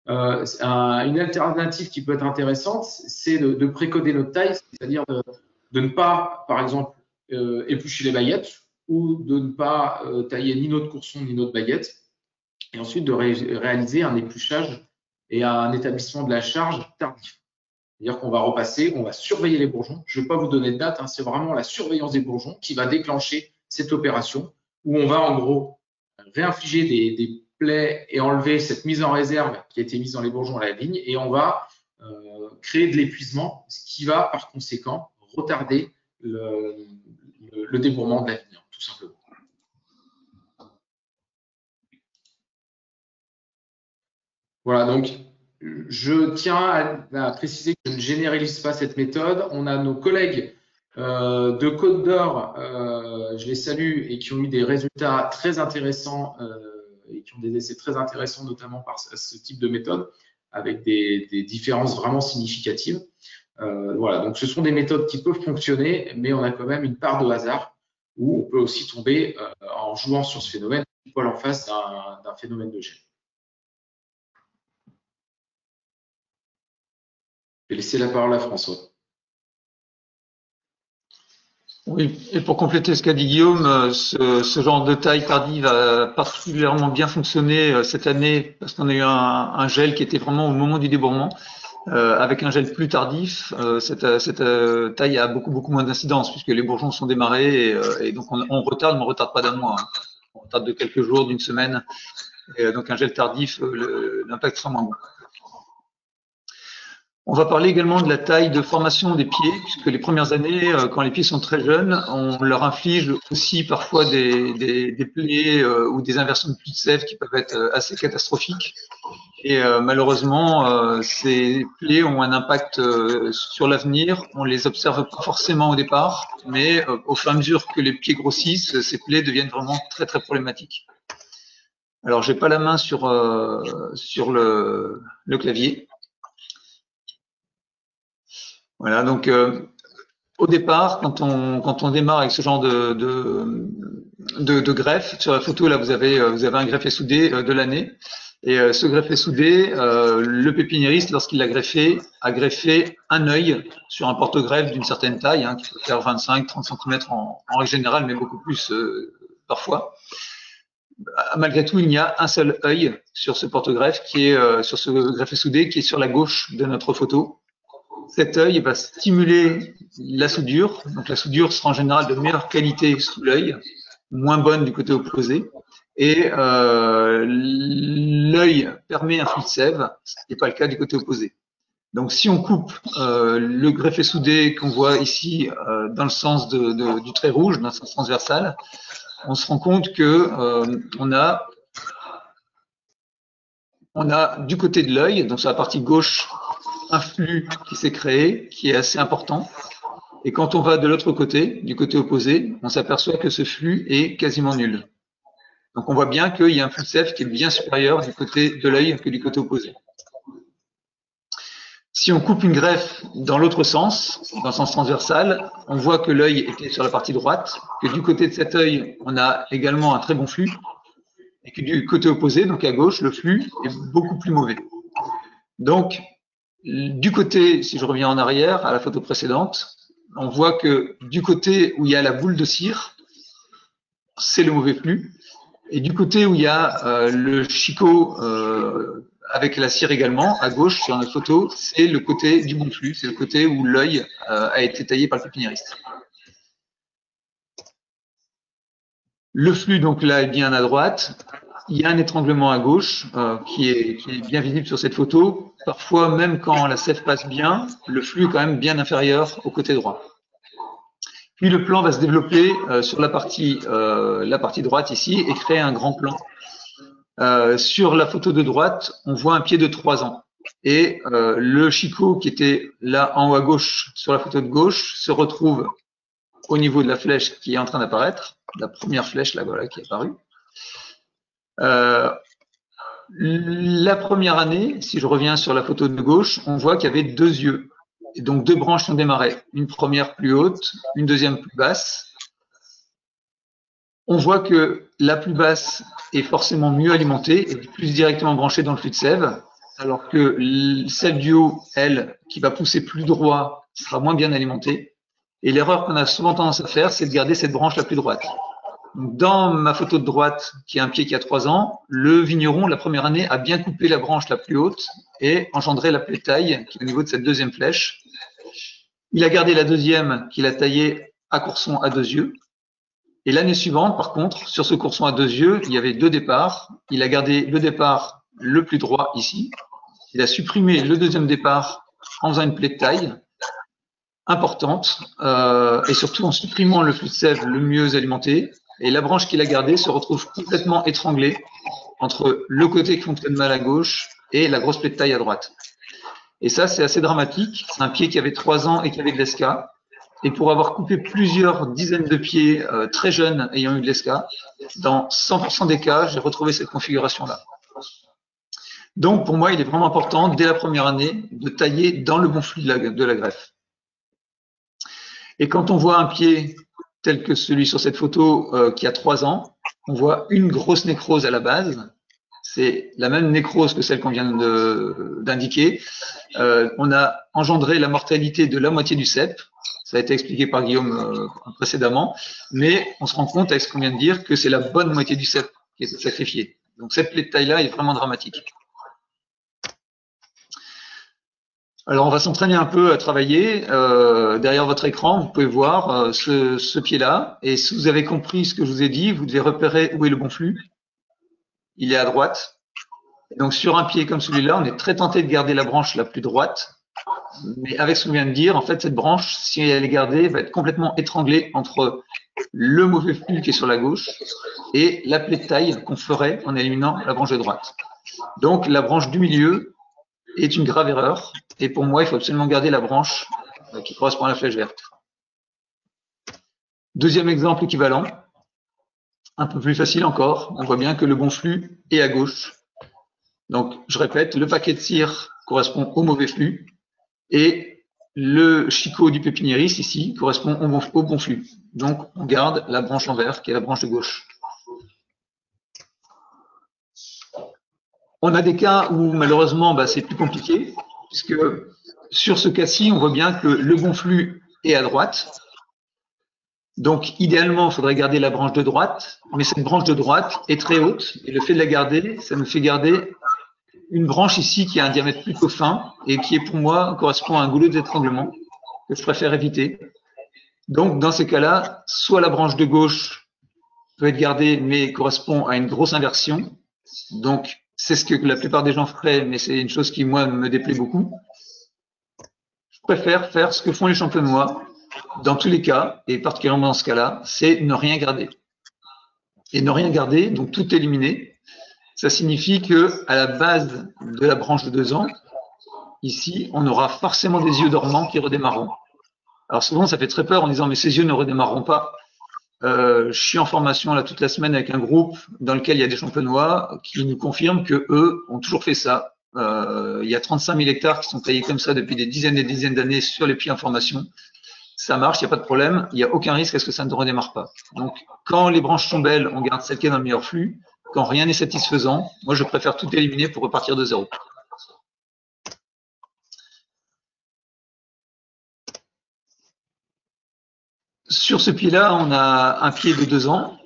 Une alternative qui peut être intéressante, c'est de précoder notre taille, c'est-à-dire de ne pas, par exemple, éplucher les baguettes ou de ne pas tailler ni notre courson ni notre baguette. Et ensuite de réaliser un épluchage et un établissement de la charge tardif. C'est-à-dire qu'on va repasser, on va surveiller les bourgeons. Je ne vais pas vous donner de date, c'est vraiment la surveillance des bourgeons qui va déclencher cette opération où on va en gros réinfliger des plaies et enlever cette mise en réserve qui a été mise dans les bourgeons à la vigne et on va créer de l'épuisement, ce qui va par conséquent retarder le débourrement de la vigne, tout simplement. Voilà, donc je tiens à préciser que je ne généralise pas cette méthode. On a nos collègues de Côte d'Or, je les salue, et qui ont eu des résultats très intéressants et qui ont des essais très intéressants, notamment par ce type de méthode, avec des différences vraiment significatives. Voilà, donc ce sont des méthodes qui peuvent fonctionner, mais on a quand même une part de hasard où on peut aussi tomber en jouant sur ce phénomène, poil en face d'un phénomène de gel. Je vais laisser la parole à François. Oui, et pour compléter ce qu'a dit Guillaume, ce genre de taille tardive a particulièrement bien fonctionné cette année parce qu'on a eu un gel qui était vraiment au moment du débourrement. Avec un gel plus tardif, cette taille a beaucoup moins d'incidence puisque les bourgeons sont démarrés et donc on retarde, mais on retarde pas d'un mois. On retarde de quelques jours, d'une semaine. Et donc un gel tardif, l'impact sera moins bon. On va parler également de la taille de formation des pieds, puisque les premières années, quand les pieds sont très jeunes, on leur inflige aussi parfois des plaies ou des inversions de plis de sève qui peuvent être assez catastrophiques. Et malheureusement, ces plaies ont un impact sur l'avenir. On les observe pas forcément au départ, mais au fur et à mesure que les pieds grossissent, ces plaies deviennent vraiment très problématiques. Alors, j'ai pas la main sur le clavier. Voilà, donc au départ, quand on démarre avec ce genre de greffe, sur la photo là vous avez un greffe soudé de l'année. Et ce greffé soudé, le pépiniériste, lorsqu'il l'a greffé, a greffé un œil sur un porte-greffe d'une certaine taille, hein, qui peut faire 25-30 cm en règle générale, mais beaucoup plus parfois. Malgré tout, il n'y a un seul œil sur ce porte-greffe qui est sur ce greffé soudé qui est sur la gauche de notre photo. Cet œil va stimuler la soudure. Donc la soudure sera en général de meilleure qualité sous l'œil, moins bonne du côté opposé. Et l'œil permet un flux de sève, ce n'est pas le cas du côté opposé. Donc si on coupe le greffé soudé qu'on voit ici dans le sens du trait rouge, dans le sens transversal, on se rend compte que on a du côté de l'œil, donc sur la partie gauche, un flux qui s'est créé, qui est assez important. Et quand on va de l'autre côté, du côté opposé, on s'aperçoit que ce flux est quasiment nul. Donc on voit bien qu'il y a un flux de sève qui est bien supérieur du côté de l'œil que du côté opposé. Si on coupe une greffe dans l'autre sens, dans le sens transversal, on voit que l'œil était sur la partie droite, que du côté de cet œil, on a également un très bon flux, et que du côté opposé, donc à gauche, le flux est beaucoup plus mauvais. Donc, du côté, si je reviens en arrière, à la photo précédente, on voit que du côté où il y a la boule de cire, c'est le mauvais flux, et du côté où il y a le chicot avec la cire également, à gauche sur notre photo, c'est le côté du bon flux, c'est le côté où l'œil a été taillé par le pépiniériste. Le flux, donc là, est bien à droite. Il y a un étranglement à gauche qui est bien visible sur cette photo. Parfois, même quand la sève passe bien, le flux est quand même bien inférieur au côté droit. Puis le plan va se développer sur la partie droite ici et créer un grand plan. Sur la photo de droite, on voit un pied de 3 ans. Et le chicot qui était là en haut à gauche sur la photo de gauche se retrouve au niveau de la flèche qui est en train d'apparaître, la première flèche là, voilà, qui est apparue. La première année, si je reviens sur la photo de gauche, on voit qu'il y avait 2 yeux. Et donc 2 branches qui ont démarré. Une première plus haute, une deuxième plus basse. On voit que la plus basse est forcément mieux alimentée et plus directement branchée dans le flux de sève, alors que celle du haut, elle, qui va pousser plus droit, sera moins bien alimentée. Et l'erreur qu'on a souvent tendance à faire, c'est de garder cette branche la plus droite. Dans ma photo de droite, qui a un pied qui a 3 ans, le vigneron, la première année, a bien coupé la branche la plus haute et engendré la plaie de taille qui est au niveau de cette deuxième flèche. Il a gardé la deuxième qu'il a taillée à courson à 2 yeux. Et l'année suivante, par contre, sur ce courson à 2 yeux, il y avait 2 départs. Il a gardé le départ le plus droit ici. Il a supprimé le deuxième départ en faisant une plaie de taille importante et surtout en supprimant le flux de sève le mieux alimenté. Et la branche qu'il a gardée se retrouve complètement étranglée entre le côté qui fonctionne mal à gauche et la grosse plaie de taille à droite. Et ça, c'est assez dramatique. C'est un pied qui avait 3 ans et qui avait de l'ESCA. Et pour avoir coupé plusieurs dizaines de pieds très jeunes ayant eu de l'ESCA, dans 100% des cas, j'ai retrouvé cette configuration-là. Donc, pour moi, il est vraiment important, dès la première année, de tailler dans le bon flux de la greffe. Et quand on voit un pied tel que celui sur cette photo qui a 3 ans, on voit une grosse nécrose à la base. C'est la même nécrose que celle qu'on vient d'indiquer. On a engendré la mortalité de la moitié du cep. Ça a été expliqué par Guillaume précédemment, mais on se rend compte avec ce qu'on vient de dire que c'est la bonne moitié du cep qui est sacrifiée. Donc cette plaie de taille-là est vraiment dramatique. Alors on va s'entraîner un peu à travailler. Derrière votre écran, vous pouvez voir ce pied-là. Et si vous avez compris ce que je vous ai dit, vous devez repérer où est le bon flux. Il est à droite. Et donc sur un pied comme celui-là, on est très tenté de garder la branche la plus droite. Mais avec ce qu'on vient de dire, en fait, cette branche, si elle est gardée, va être complètement étranglée entre le mauvais flux qui est sur la gauche et la plaie de taille qu'on ferait en éliminant la branche de droite. Donc, la branche du milieu est une grave erreur. Et pour moi, il faut absolument garder la branche qui correspond à la flèche verte. Deuxième exemple équivalent, un peu plus facile encore. On voit bien que le bon flux est à gauche. Donc, je répète, le paquet de cire correspond au mauvais flux. Et le chicot du pépiniériste, ici, correspond au bon flux. Donc, on garde la branche en vert, qui est la branche de gauche. On a des cas où malheureusement c'est plus compliqué, puisque sur ce cas-ci, on voit bien que le bon flux est à droite. Donc idéalement, il faudrait garder la branche de droite, mais cette branche de droite est très haute, et le fait de la garder, ça nous fait garder une branche ici qui a un diamètre plutôt fin et qui est pour moi correspond à un goulot d'étranglement que je préfère éviter. Donc dans ces cas-là, soit la branche de gauche peut être gardée mais correspond à une grosse inversion. Donc c'est ce que la plupart des gens feraient, mais c'est une chose qui moi me déplaît beaucoup. Je préfère faire ce que font les champenois dans tous les cas, et particulièrement dans ce cas-là, c'est ne rien garder. Et ne rien garder, donc tout éliminer. Ça signifie que à la base de la branche de 2 ans, ici, on aura forcément des yeux dormants qui redémarreront. Alors souvent, ça fait très peur en disant mais ces yeux ne redémarreront pas. Je suis en formation là toute la semaine avec un groupe dans lequel il y a des champenois qui nous confirment que eux ont toujours fait ça. Il y a 35 000 hectares qui sont taillés comme ça depuis des dizaines et des dizaines d'années sur les pieds en formation. Ça marche, il n'y a pas de problème, il n'y a aucun risque à ce que ça ne redémarre pas. Donc quand les branches sont belles, on garde celle qui est dans le meilleur flux. Quand rien n'est satisfaisant, moi je préfère tout éliminer pour repartir de zéro. Sur ce pied-là, on a un pied de 2 ans,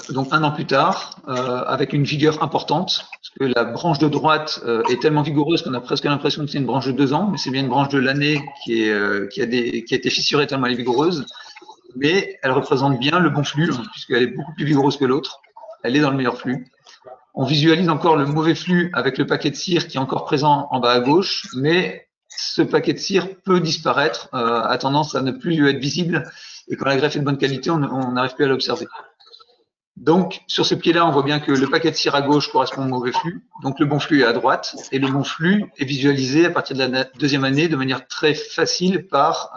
donc 1 an plus tard, avec une vigueur importante, parce que la branche de droite est tellement vigoureuse qu'on a presque l'impression que c'est une branche de 2 ans, mais c'est bien une branche de l'année qui a été fissurée tellement elle est vigoureuse, mais elle représente bien le bon flux, puisqu'elle est beaucoup plus vigoureuse que l'autre. Elle est dans le meilleur flux. On visualise encore le mauvais flux avec le paquet de cire qui est encore présent en bas à gauche, mais ce paquet de cire peut disparaître, a tendance à ne plus lui être visible, et quand la greffe est de bonne qualité, on n'arrive plus à l'observer. Donc, sur ce pied-là, on voit bien que le paquet de cire à gauche correspond au mauvais flux, donc le bon flux est à droite, et le bon flux est visualisé à partir de la 2e année de manière très facile par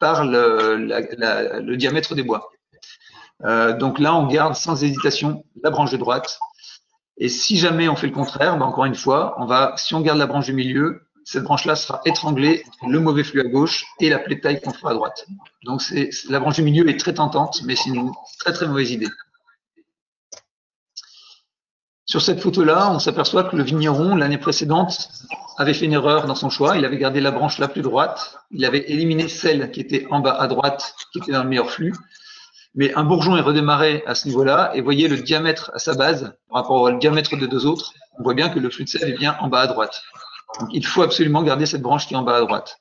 le diamètre des bois. Donc là, on garde sans hésitation la branche de droite. Et si jamais on fait le contraire, encore une fois, si on garde la branche du milieu, cette branche-là sera étranglée entre le mauvais flux à gauche et la plaie de taille qu'on fera à droite. Donc la branche du milieu est très tentante, mais c'est une très très mauvaise idée. Sur cette photo-là, on s'aperçoit que le vigneron, l'année précédente, avait fait une erreur dans son choix. Il avait gardé la branche la plus droite. Il avait éliminé celle qui était en bas à droite, qui était dans le meilleur flux. Mais un bourgeon est redémarré à ce niveau-là, et voyez le diamètre à sa base par rapport au diamètre des 2 autres. On voit bien que le flux de sel est bien en bas à droite. Donc il faut absolument garder cette branche qui est en bas à droite.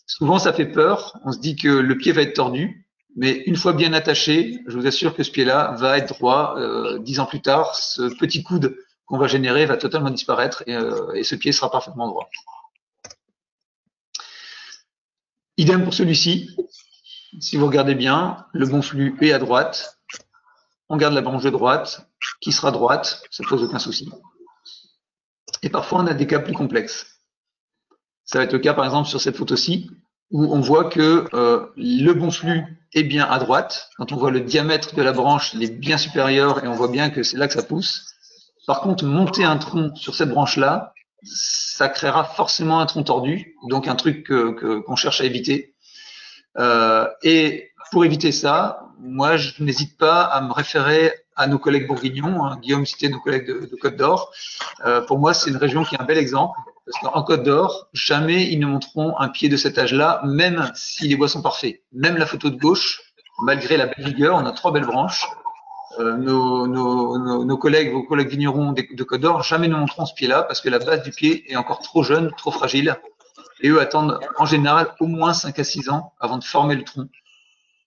Souvent ça fait peur, on se dit que le pied va être tordu, mais une fois bien attaché, je vous assure que ce pied-là va être droit. 10 ans plus tard, ce petit coude qu'on va générer va totalement disparaître, et ce pied sera parfaitement droit. Idem pour celui-ci. Si vous regardez bien, le bon flux est à droite. On garde la branche de droite, qui sera droite, ça ne pose aucun souci. Et parfois, on a des cas plus complexes. Ça va être le cas, par exemple, sur cette photo-ci, où on voit que le bon flux est bien à droite. Quand on voit le diamètre de la branche, il est bien supérieur, et on voit bien que c'est là que ça pousse. Par contre, monter un tronc sur cette branche-là, ça créera forcément un tronc tordu, donc un truc qu'on cherche à éviter. Et pour éviter ça, moi, je n'hésite pas à me référer à nos collègues bourguignons. Guillaume citait nos collègues de Côte d'Or. Pour moi, c'est une région qui est un bel exemple, parce qu'en Côte d'Or, jamais ils ne montreront un pied de cet âge-là, même si les bois sont parfaits. Même la photo de gauche, malgré la belle vigueur, on a 3 belles branches. Vos collègues vignerons de Côte d'Or, jamais ne montreront ce pied-là, parce que la base du pied est encore trop jeune, trop fragile. Et eux attendent en général au moins 5 à 6 ans avant de former le tronc.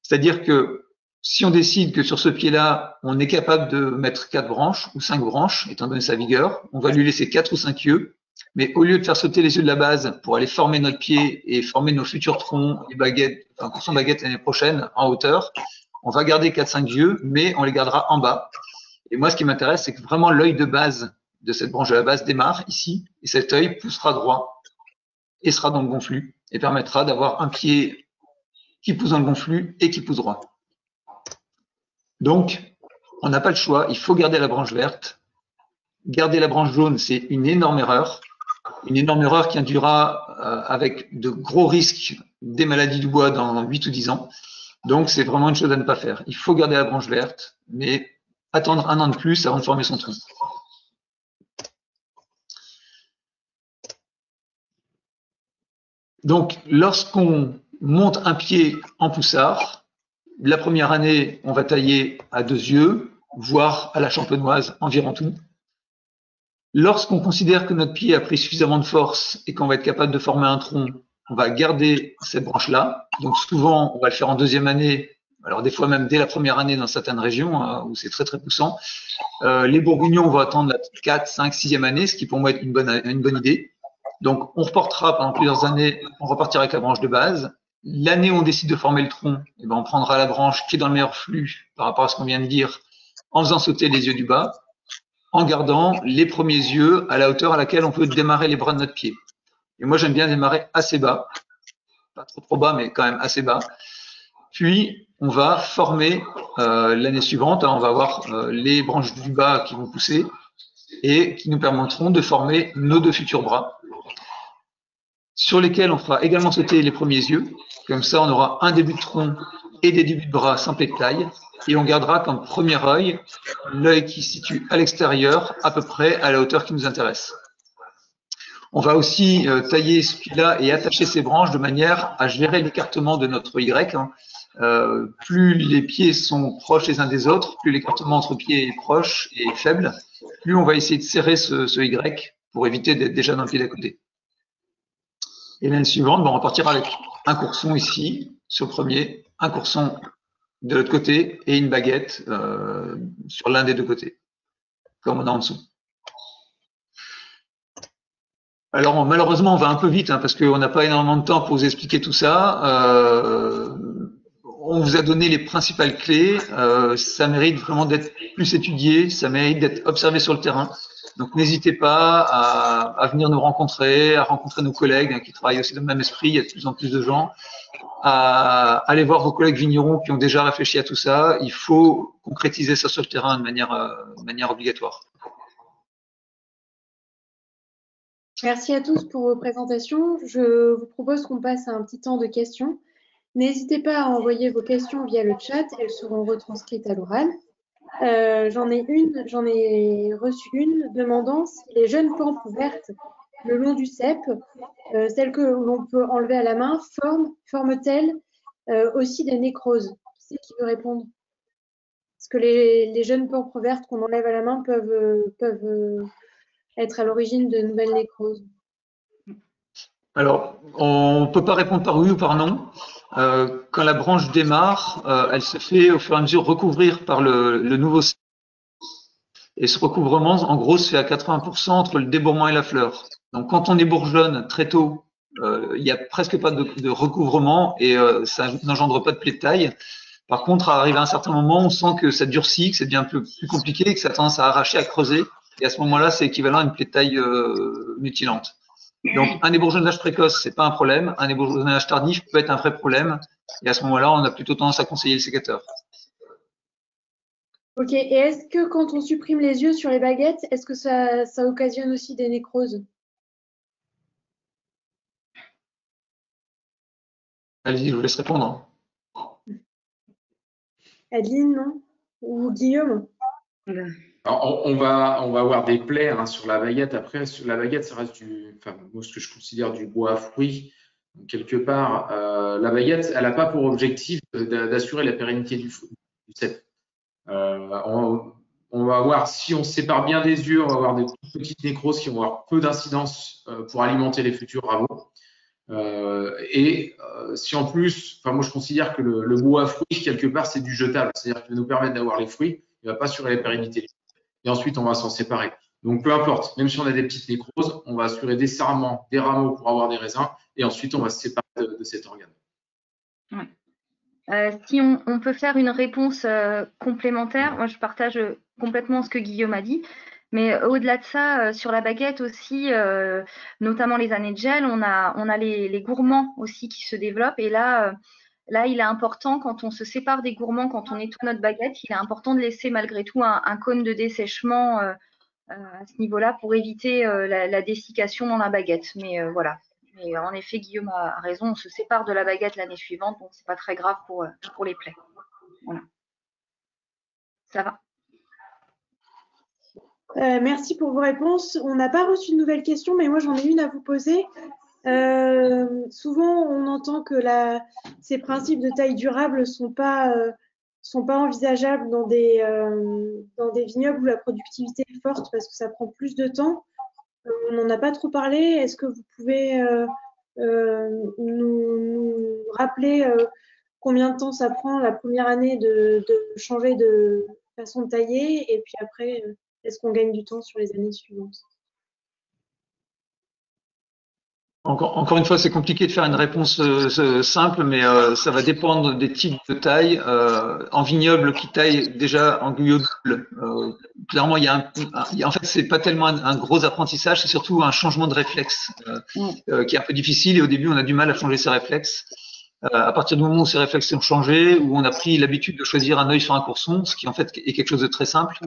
C'est-à-dire que si on décide que sur ce pied-là, on est capable de mettre 4 branches ou 5 branches, étant donné sa vigueur, on va lui laisser 4 ou 5 yeux, mais au lieu de faire sauter les yeux de la base pour aller former notre pied et former nos futurs troncs et baguettes, enfin courson baguette l'année prochaine en hauteur, on va garder 4-5 yeux, mais on les gardera en bas. Et moi, ce qui m'intéresse, c'est que vraiment l'œil de base de cette branche de la base démarre ici, et cet œil poussera droit et sera dans le bon flux, et permettra d'avoir un pied qui pousse dans le bon flux et qui pousse droit. Donc, on n'a pas le choix, il faut garder la branche verte. Garder la branche jaune, c'est une énorme erreur qui induira avec de gros risques des maladies du bois dans 8 ou 10 ans. Donc, c'est vraiment une chose à ne pas faire. Il faut garder la branche verte, mais attendre 1 an de plus avant de former son tronc. Donc, lorsqu'on monte un pied en poussard, la première année, on va tailler à 2 yeux, voire à la champenoise, environ tout. Lorsqu'on considère que notre pied a pris suffisamment de force et qu'on va être capable de former un tronc, on va garder cette branche-là. Donc souvent, on va le faire en deuxième année, alors des fois même dès la première année dans certaines régions où c'est très très poussant. Les bourguignons vont attendre la 4, 5, 6e année, ce qui pour moi est une bonne idée. Donc on reportera pendant plusieurs années, on repartira avec la branche de base. L'année où on décide de former le tronc, eh ben, on prendra la branche qui est dans le meilleur flux par rapport à ce qu'on vient de dire, en faisant sauter les yeux du bas, en gardant les premiers yeux à la hauteur à laquelle on peut démarrer les bras de notre pied. Et moi, j'aime bien démarrer assez bas, pas trop bas, mais quand même assez bas. Puis, on va former l'année suivante, on va avoir les branches du bas qui vont pousser et qui nous permettront de former nos 2 futurs bras, sur lesquels on fera également sauter les premiers yeux. Comme ça, on aura un début de tronc et des débuts de bras sans pli de taille. Et on gardera comme premier œil l'œil qui se situe à l'extérieur, à peu près à la hauteur qui nous intéresse. On va aussi tailler ce pied-là et attacher ces branches de manière à gérer l'écartement de notre Y. Plus les pieds sont proches les uns des autres, plus l'écartement entre pieds est proche et faible, plus on va essayer de serrer ce Y pour éviter d'être déjà dans le pied d'à côté. Et l'année suivante, on repartira avec un courson ici, sur le premier, un courson de l'autre côté et une baguette sur l'un des 2 côtés, comme on a en dessous. Alors malheureusement, on va un peu vite parce qu'on n'a pas énormément de temps pour vous expliquer tout ça. On vous a donné les principales clés. Ça mérite vraiment d'être plus étudié, ça mérite d'être observé sur le terrain. Donc n'hésitez pas à venir nous rencontrer, à rencontrer nos collègues qui travaillent aussi dans le même esprit. Il y a de plus en plus de gens. À aller voir vos collègues vignerons qui ont déjà réfléchi à tout ça. Il faut concrétiser ça sur le terrain de manière obligatoire. Merci à tous pour vos présentations. Je vous propose qu'on passe à un petit temps de questions. N'hésitez pas à envoyer vos questions via le chat, elles seront retranscrites à l'oral. J'en ai reçu une demandant si les jeunes plantes ouvertes le long du cep, celles que l'on peut enlever à la main, forment-elles aussi des nécroses? Qui c'est qui veut répondre? Est-ce que les jeunes plantes ouvertes qu'on enlève à la main peuvent être à l'origine de nouvelles nécroses? Alors, on ne peut pas répondre par oui ou par non. Quand la branche démarre, elle se fait au fur et à mesure recouvrir par le nouveau cep. Et ce recouvrement, en gros, se fait à 80% entre le débourrement et la fleur. Donc, quand on ébourgeonne très tôt, il n'y a presque pas de recouvrement et ça n'engendre pas de pli de taille. Par contre, arrivé à un certain moment, on sent que ça durcit, que c'est bien plus compliqué, que ça a tendance à arracher, à creuser. Et à ce moment-là, c'est équivalent à une pli de taille mutilante. Donc, un ébourgeonnage précoce, c'est pas un problème. Un ébourgeonnage tardif peut être un vrai problème. Et à ce moment-là, on a plutôt tendance à conseiller le sécateur. Ok, et est-ce que quand on supprime les yeux sur les baguettes, est-ce que ça occasionne aussi des nécroses? Allez-y, je vous laisse répondre. Adeline, non? Ou Guillaume? Alors, on va avoir des plaies sur la baguette. Après, sur la baguette, ça reste moi, ce que je considère du bois à fruits. Donc, quelque part, la baguette, elle n'a pas pour objectif d'assurer la pérennité du cep. On va avoir, si on se sépare bien des yeux, on va avoir des petites nécroses qui vont avoir peu d'incidence pour alimenter les futurs rameaux. Si en plus, moi je considère que le bois à fruits, quelque part, c'est du jetable, c'est-à-dire qu'il va nous permettre d'avoir les fruits, il ne va pas assurer la pérennité. Et ensuite, on va s'en séparer. Donc, peu importe, même si on a des petites nécroses, on va assurer des serrements, des rameaux pour avoir des raisins, et ensuite, on va se séparer de cet organe. Ouais. Si on peut faire une réponse complémentaire, moi je partage complètement ce que Guillaume a dit, mais au-delà de ça, sur la baguette aussi, notamment les années de gel, on a les gourmands aussi qui se développent, et là, il est important, quand on se sépare des gourmands, quand on nettoie notre baguette, il est important de laisser malgré tout un cône de dessèchement à ce niveau-là pour éviter la dessiccation dans la baguette. Mais voilà. Mais en effet, Guillaume a raison, on se sépare de la baguette l'année suivante, donc c'est pas très grave pour les plaies. Voilà. Ça va. Merci pour vos réponses. On n'a pas reçu de nouvelles questions, mais moi j'en ai une à vous poser. Souvent, on entend que ces principes de taille durable sont pas envisageables dans des vignobles où la productivité est forte parce que ça prend plus de temps. On n'en a pas trop parlé. Est-ce que vous pouvez nous rappeler combien de temps ça prend la première année de changer de façon de tailler et puis après, est-ce qu'on gagne du temps sur les années suivantes? Encore une fois, c'est compliqué de faire une réponse simple, mais ça va dépendre des types de taille. En vignoble qui taille déjà en guyot double, clairement, en fait, c'est pas tellement un gros apprentissage, c'est surtout un changement de réflexe qui est un peu difficile. Et au début, on a du mal à changer ses réflexes. À partir du moment où ces réflexes ont changé, où on a pris l'habitude de choisir un œil sur un courson, ce qui en fait est quelque chose de très simple,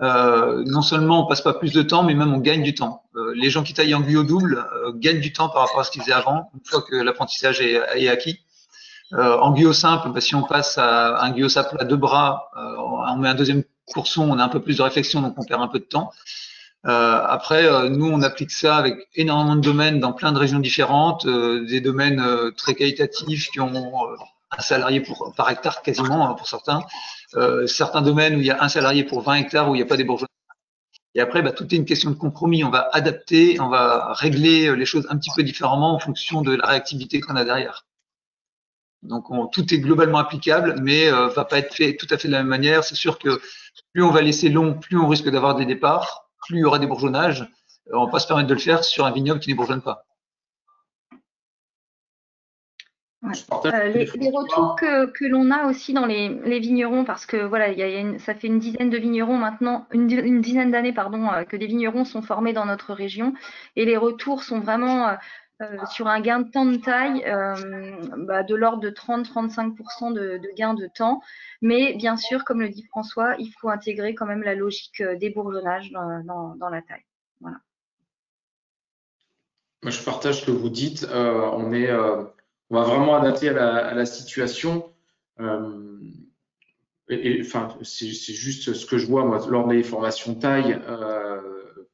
non seulement on passe pas plus de temps, mais même on gagne du temps. Les gens qui taillent en guyot double gagnent du temps par rapport à ce qu'ils faisaient avant, une fois que l'apprentissage est acquis. En guyot simple, si on passe à un guyot simple à 2 bras, on met un deuxième courson, on a un peu plus de réflexion, donc on perd un peu de temps. Après, nous, on applique ça avec énormément de domaines dans plein de régions différentes, des domaines très qualitatifs qui ont un salarié par hectare quasiment pour certains. Certains domaines où il y a un salarié pour 20 hectares où il n'y a pas des bourgeois. Et après, tout est une question de compromis. On va adapter, on va régler les choses un petit peu différemment en fonction de la réactivité qu'on a derrière. Donc, tout est globalement applicable, mais va pas être fait tout à fait de la même manière. C'est sûr que plus on va laisser long, plus on risque d'avoir des départs, plus il y aura des bourgeonnages. On va pas se permettre de le faire sur un vignoble qui ne bourgeonne pas. Ouais. Les retours que l'on a aussi dans les vignerons, parce que voilà, ça fait une dizaine de vignerons maintenant, une dizaine d'années que des vignerons sont formés dans notre région, et les retours sont vraiment sur un gain de temps de taille de l'ordre de 30-35% de gain de temps. Mais bien sûr, comme le dit François, il faut intégrer quand même la logique des bourgeonnages dans la taille. Voilà. Moi, je partage ce que vous dites. On va vraiment adapter à la situation. Enfin, c'est juste ce que je vois moi lors des formations taille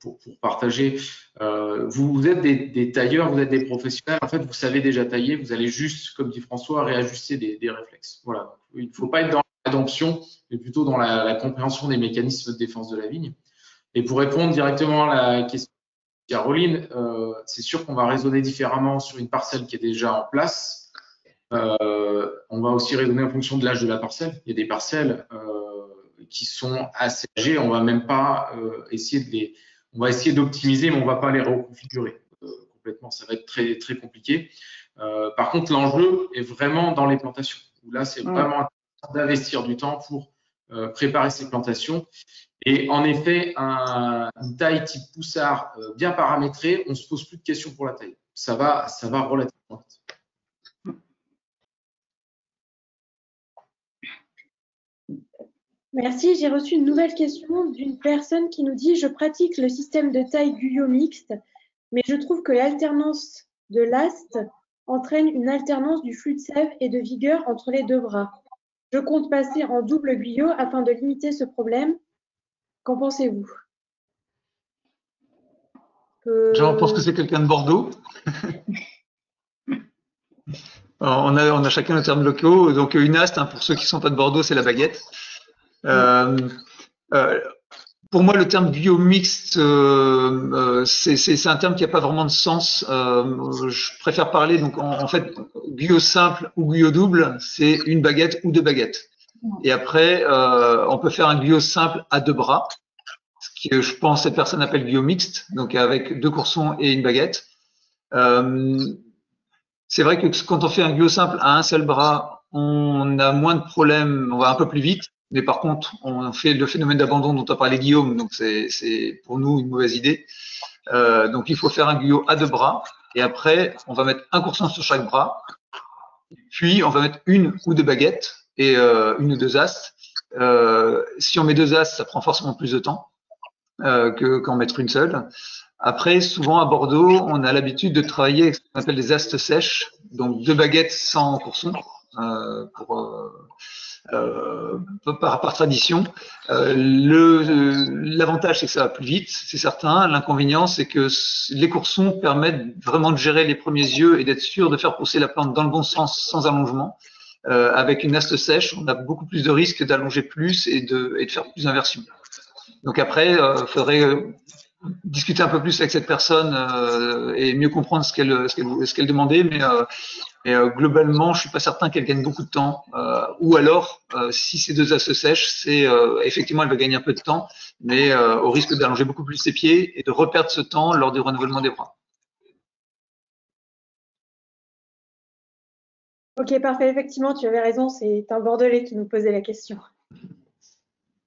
pour partager. Vous êtes des tailleurs, vous êtes des professionnels. En fait, vous savez déjà tailler. Vous allez juste, comme dit François, réajuster des réflexes. Voilà. Il ne faut pas être dans la rédemption, mais plutôt dans la compréhension des mécanismes de défense de la vigne. Et pour répondre directement à la question de Caroline, c'est sûr qu'on va raisonner différemment sur une parcelle qui est déjà en place. On va aussi raisonner en fonction de l'âge de la parcelle. Il y a des parcelles qui sont assez âgées. On va même pas on va essayer d'optimiser, mais on va pas les reconfigurer complètement. Ça va être très très compliqué. Par contre, l'enjeu est vraiment dans les plantations. Où là, c'est vraiment d'investir du temps pour préparer ces plantations. Et en effet, une taille type poussard bien paramétrée, on se pose plus de questions pour la taille. Ça va relativement vite. Merci. J'ai reçu une nouvelle question d'une personne qui nous dit: je pratique le système de taille guyot mixte, mais je trouve que l'alternance de l'ast entraîne une alternance du flux de sève et de vigueur entre les 2 bras. Je compte passer en double guyot afin de limiter ce problème. Qu'en pensez-vous? Je pense que c'est quelqu'un de Bordeaux. On a chacun nos termes locaux. Donc une aste, pour ceux qui ne sont pas de Bordeaux, c'est la baguette. Pour moi, le terme guyot mixte, c'est un terme qui n'a pas vraiment de sens. Je préfère parler, donc en fait, guyot simple ou guyot double, c'est une baguette ou 2 baguettes. Et après, on peut faire un guyot simple à 2 bras, ce que je pense cette personne appelle guyot mixte, donc avec 2 coursons et une baguette. C'est vrai que quand on fait un guyot simple à un seul bras, on a moins de problèmes, on va un peu plus vite. Mais par contre, on fait le phénomène d'abandon dont a parlé Guillaume, donc c'est pour nous une mauvaise idée. Donc il faut faire un guyot à 2 bras, et après on va mettre un courson sur chaque bras, puis on va mettre une ou 2 baguettes et une ou 2 astes. Si on met 2 astes, ça prend forcément plus de temps qu'en mettre une seule. Après, souvent à Bordeaux, on a l'habitude de travailler avec ce qu'on appelle des astes sèches, donc 2 baguettes sans courson par tradition. L'avantage, c'est que ça va plus vite, c'est certain. L'inconvénient, c'est que les coursons permettent vraiment de gérer les premiers yeux et d'être sûr de faire pousser la plante dans le bon sens sans allongement. Avec une aste sèche, on a beaucoup plus de risques d'allonger plus et de faire plus d'inversions. Donc après, il faudrait discuter un peu plus avec cette personne et mieux comprendre ce qu'elle demandait, mais globalement, je suis pas certain qu'elle gagne beaucoup de temps. Ou alors, si ces deux astes sèches, c'est effectivement, elle va gagner un peu de temps, mais au risque d'allonger beaucoup plus ses pieds et de reperdre ce temps lors du renouvellement des bras. Ok, parfait. Effectivement, tu avais raison. C'est un Bordelais qui nous posait la question.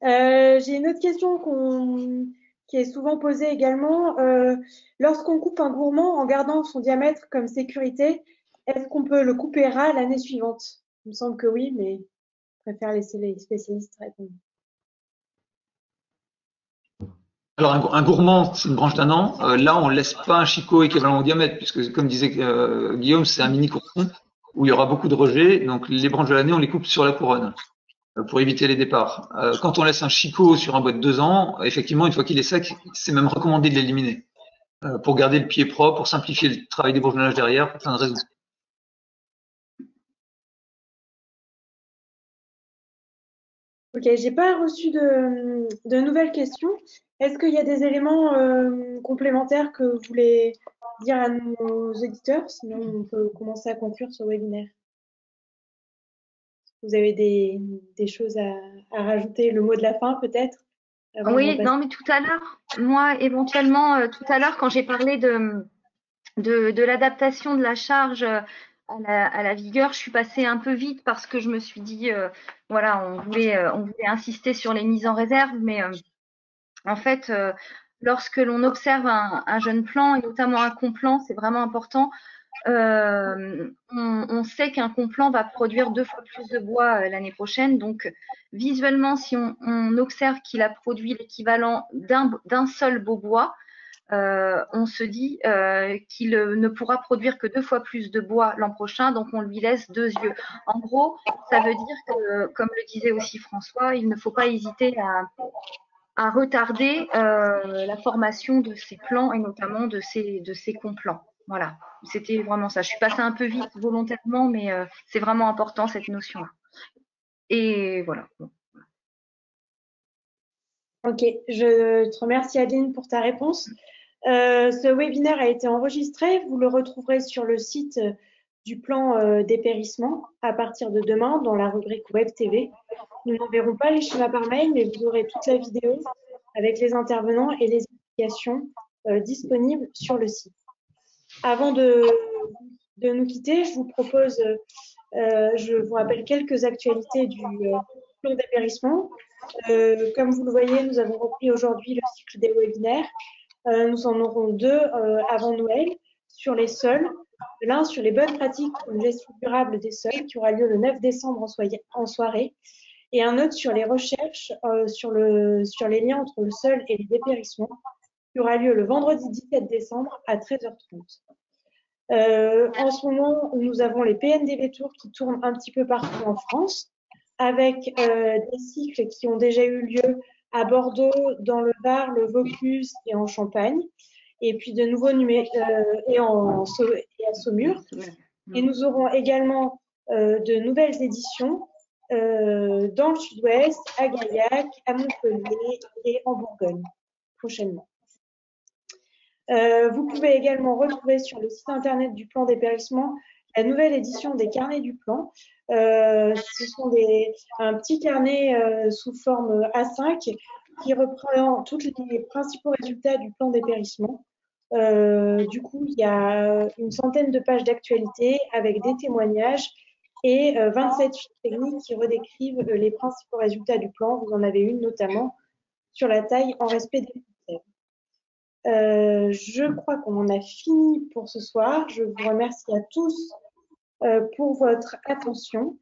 J'ai une autre question qui est souvent posée également. Lorsqu'on coupe un gourmand en gardant son diamètre comme sécurité, est-ce qu'on peut le couper ras l'année suivante? Il me semble que oui, mais je préfère laisser les spécialistes répondre. Alors un gourmand, c'est une branche d'un an. Là, on laisse pas un chicot équivalent au diamètre, puisque comme disait Guillaume, c'est un mini courson où il y aura beaucoup de rejets. Donc les branches de l'année, on les coupe sur la couronne pour éviter les départs. Quand on laisse un chicot sur un bois de 2 ans, effectivement, une fois qu'il est sec, c'est même recommandé de l'éliminer pour garder le pied propre, pour simplifier le travail des bourgeonnages derrière, pour plein de raisons. Ok, j'ai pas reçu de nouvelles questions. Est-ce qu'il y a des éléments complémentaires que vous voulez dire à nos éditeurs? Sinon, on peut commencer à conclure ce webinaire. Vous avez des choses à rajouter, le mot de la fin peut-être? Oui, non, mais tout à l'heure, moi, éventuellement, tout à l'heure, quand j'ai parlé de l'adaptation de la charge à la vigueur, je suis passée un peu vite parce que je me suis dit, voilà, on voulait insister sur les mises en réserve, mais en fait, lorsque l'on observe un jeune plant, et notamment un complant, c'est vraiment important. On sait qu'un complant va produire 2 fois plus de bois l'année prochaine. Donc, visuellement, si on observe qu'il a produit l'équivalent d'un seul beau bois, on se dit qu'il ne pourra produire que 2 fois plus de bois l'an prochain, donc on lui laisse 2 yeux. En gros, ça veut dire que, comme le disait aussi François, il ne faut pas hésiter à retarder la formation de ces plants et notamment de ces complants. Voilà, c'était vraiment ça. Je suis passée un peu vite volontairement, mais c'est vraiment important cette notion-là. Et voilà. Ok, je te remercie Adeline pour ta réponse. Ce webinaire a été enregistré. Vous le retrouverez sur le site du plan dépérissement à partir de demain dans la rubrique Web TV. Nous n'enverrons pas les schémas par mail, mais vous aurez toute la vidéo avec les intervenants et les explications disponibles sur le site. Avant de nous quitter, je vous propose, je vous rappelle quelques actualités du plan dépérissement. Comme vous le voyez, nous avons repris aujourd'hui le cycle des webinaires. Nous en aurons 2 avant Noël sur les sols. L'un sur les bonnes pratiques pour une gestion durable des sols qui aura lieu le 9 décembre en soirée. Et un autre sur les recherches sur les liens entre le sol et les dépérissements qui aura lieu le vendredi 17 décembre à 13h30. En ce moment, nous avons les PNDB Tours qui tournent un petit peu partout en France avec des cycles qui ont déjà eu lieu à Bordeaux, dans le Var, le Vaucluse et en Champagne, et puis de nouveaux et à Saumur. Et nous aurons également de nouvelles éditions dans le sud-ouest, à Gaillac, à Montpellier et en Bourgogne prochainement. Vous pouvez également retrouver sur le site internet du plan dépérissement la nouvelle édition des carnets du plan. Ce sont un petit carnet sous forme A5 qui reprend tous les principaux résultats du plan dépérissement. Du coup, il y a une centaine de pages d'actualité avec des témoignages et 27 fiches techniques qui redécrivent les principaux résultats du plan. Vous en avez une notamment sur la taille en respect des critères. Je crois qu'on en a fini pour ce soir. Je vous remercie à tous pour votre attention.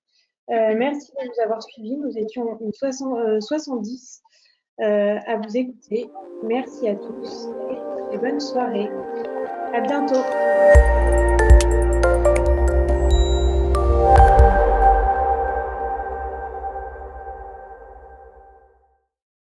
Merci de nous avoir suivis. Nous étions 70 à vous écouter. Merci à tous et bonne soirée. À bientôt.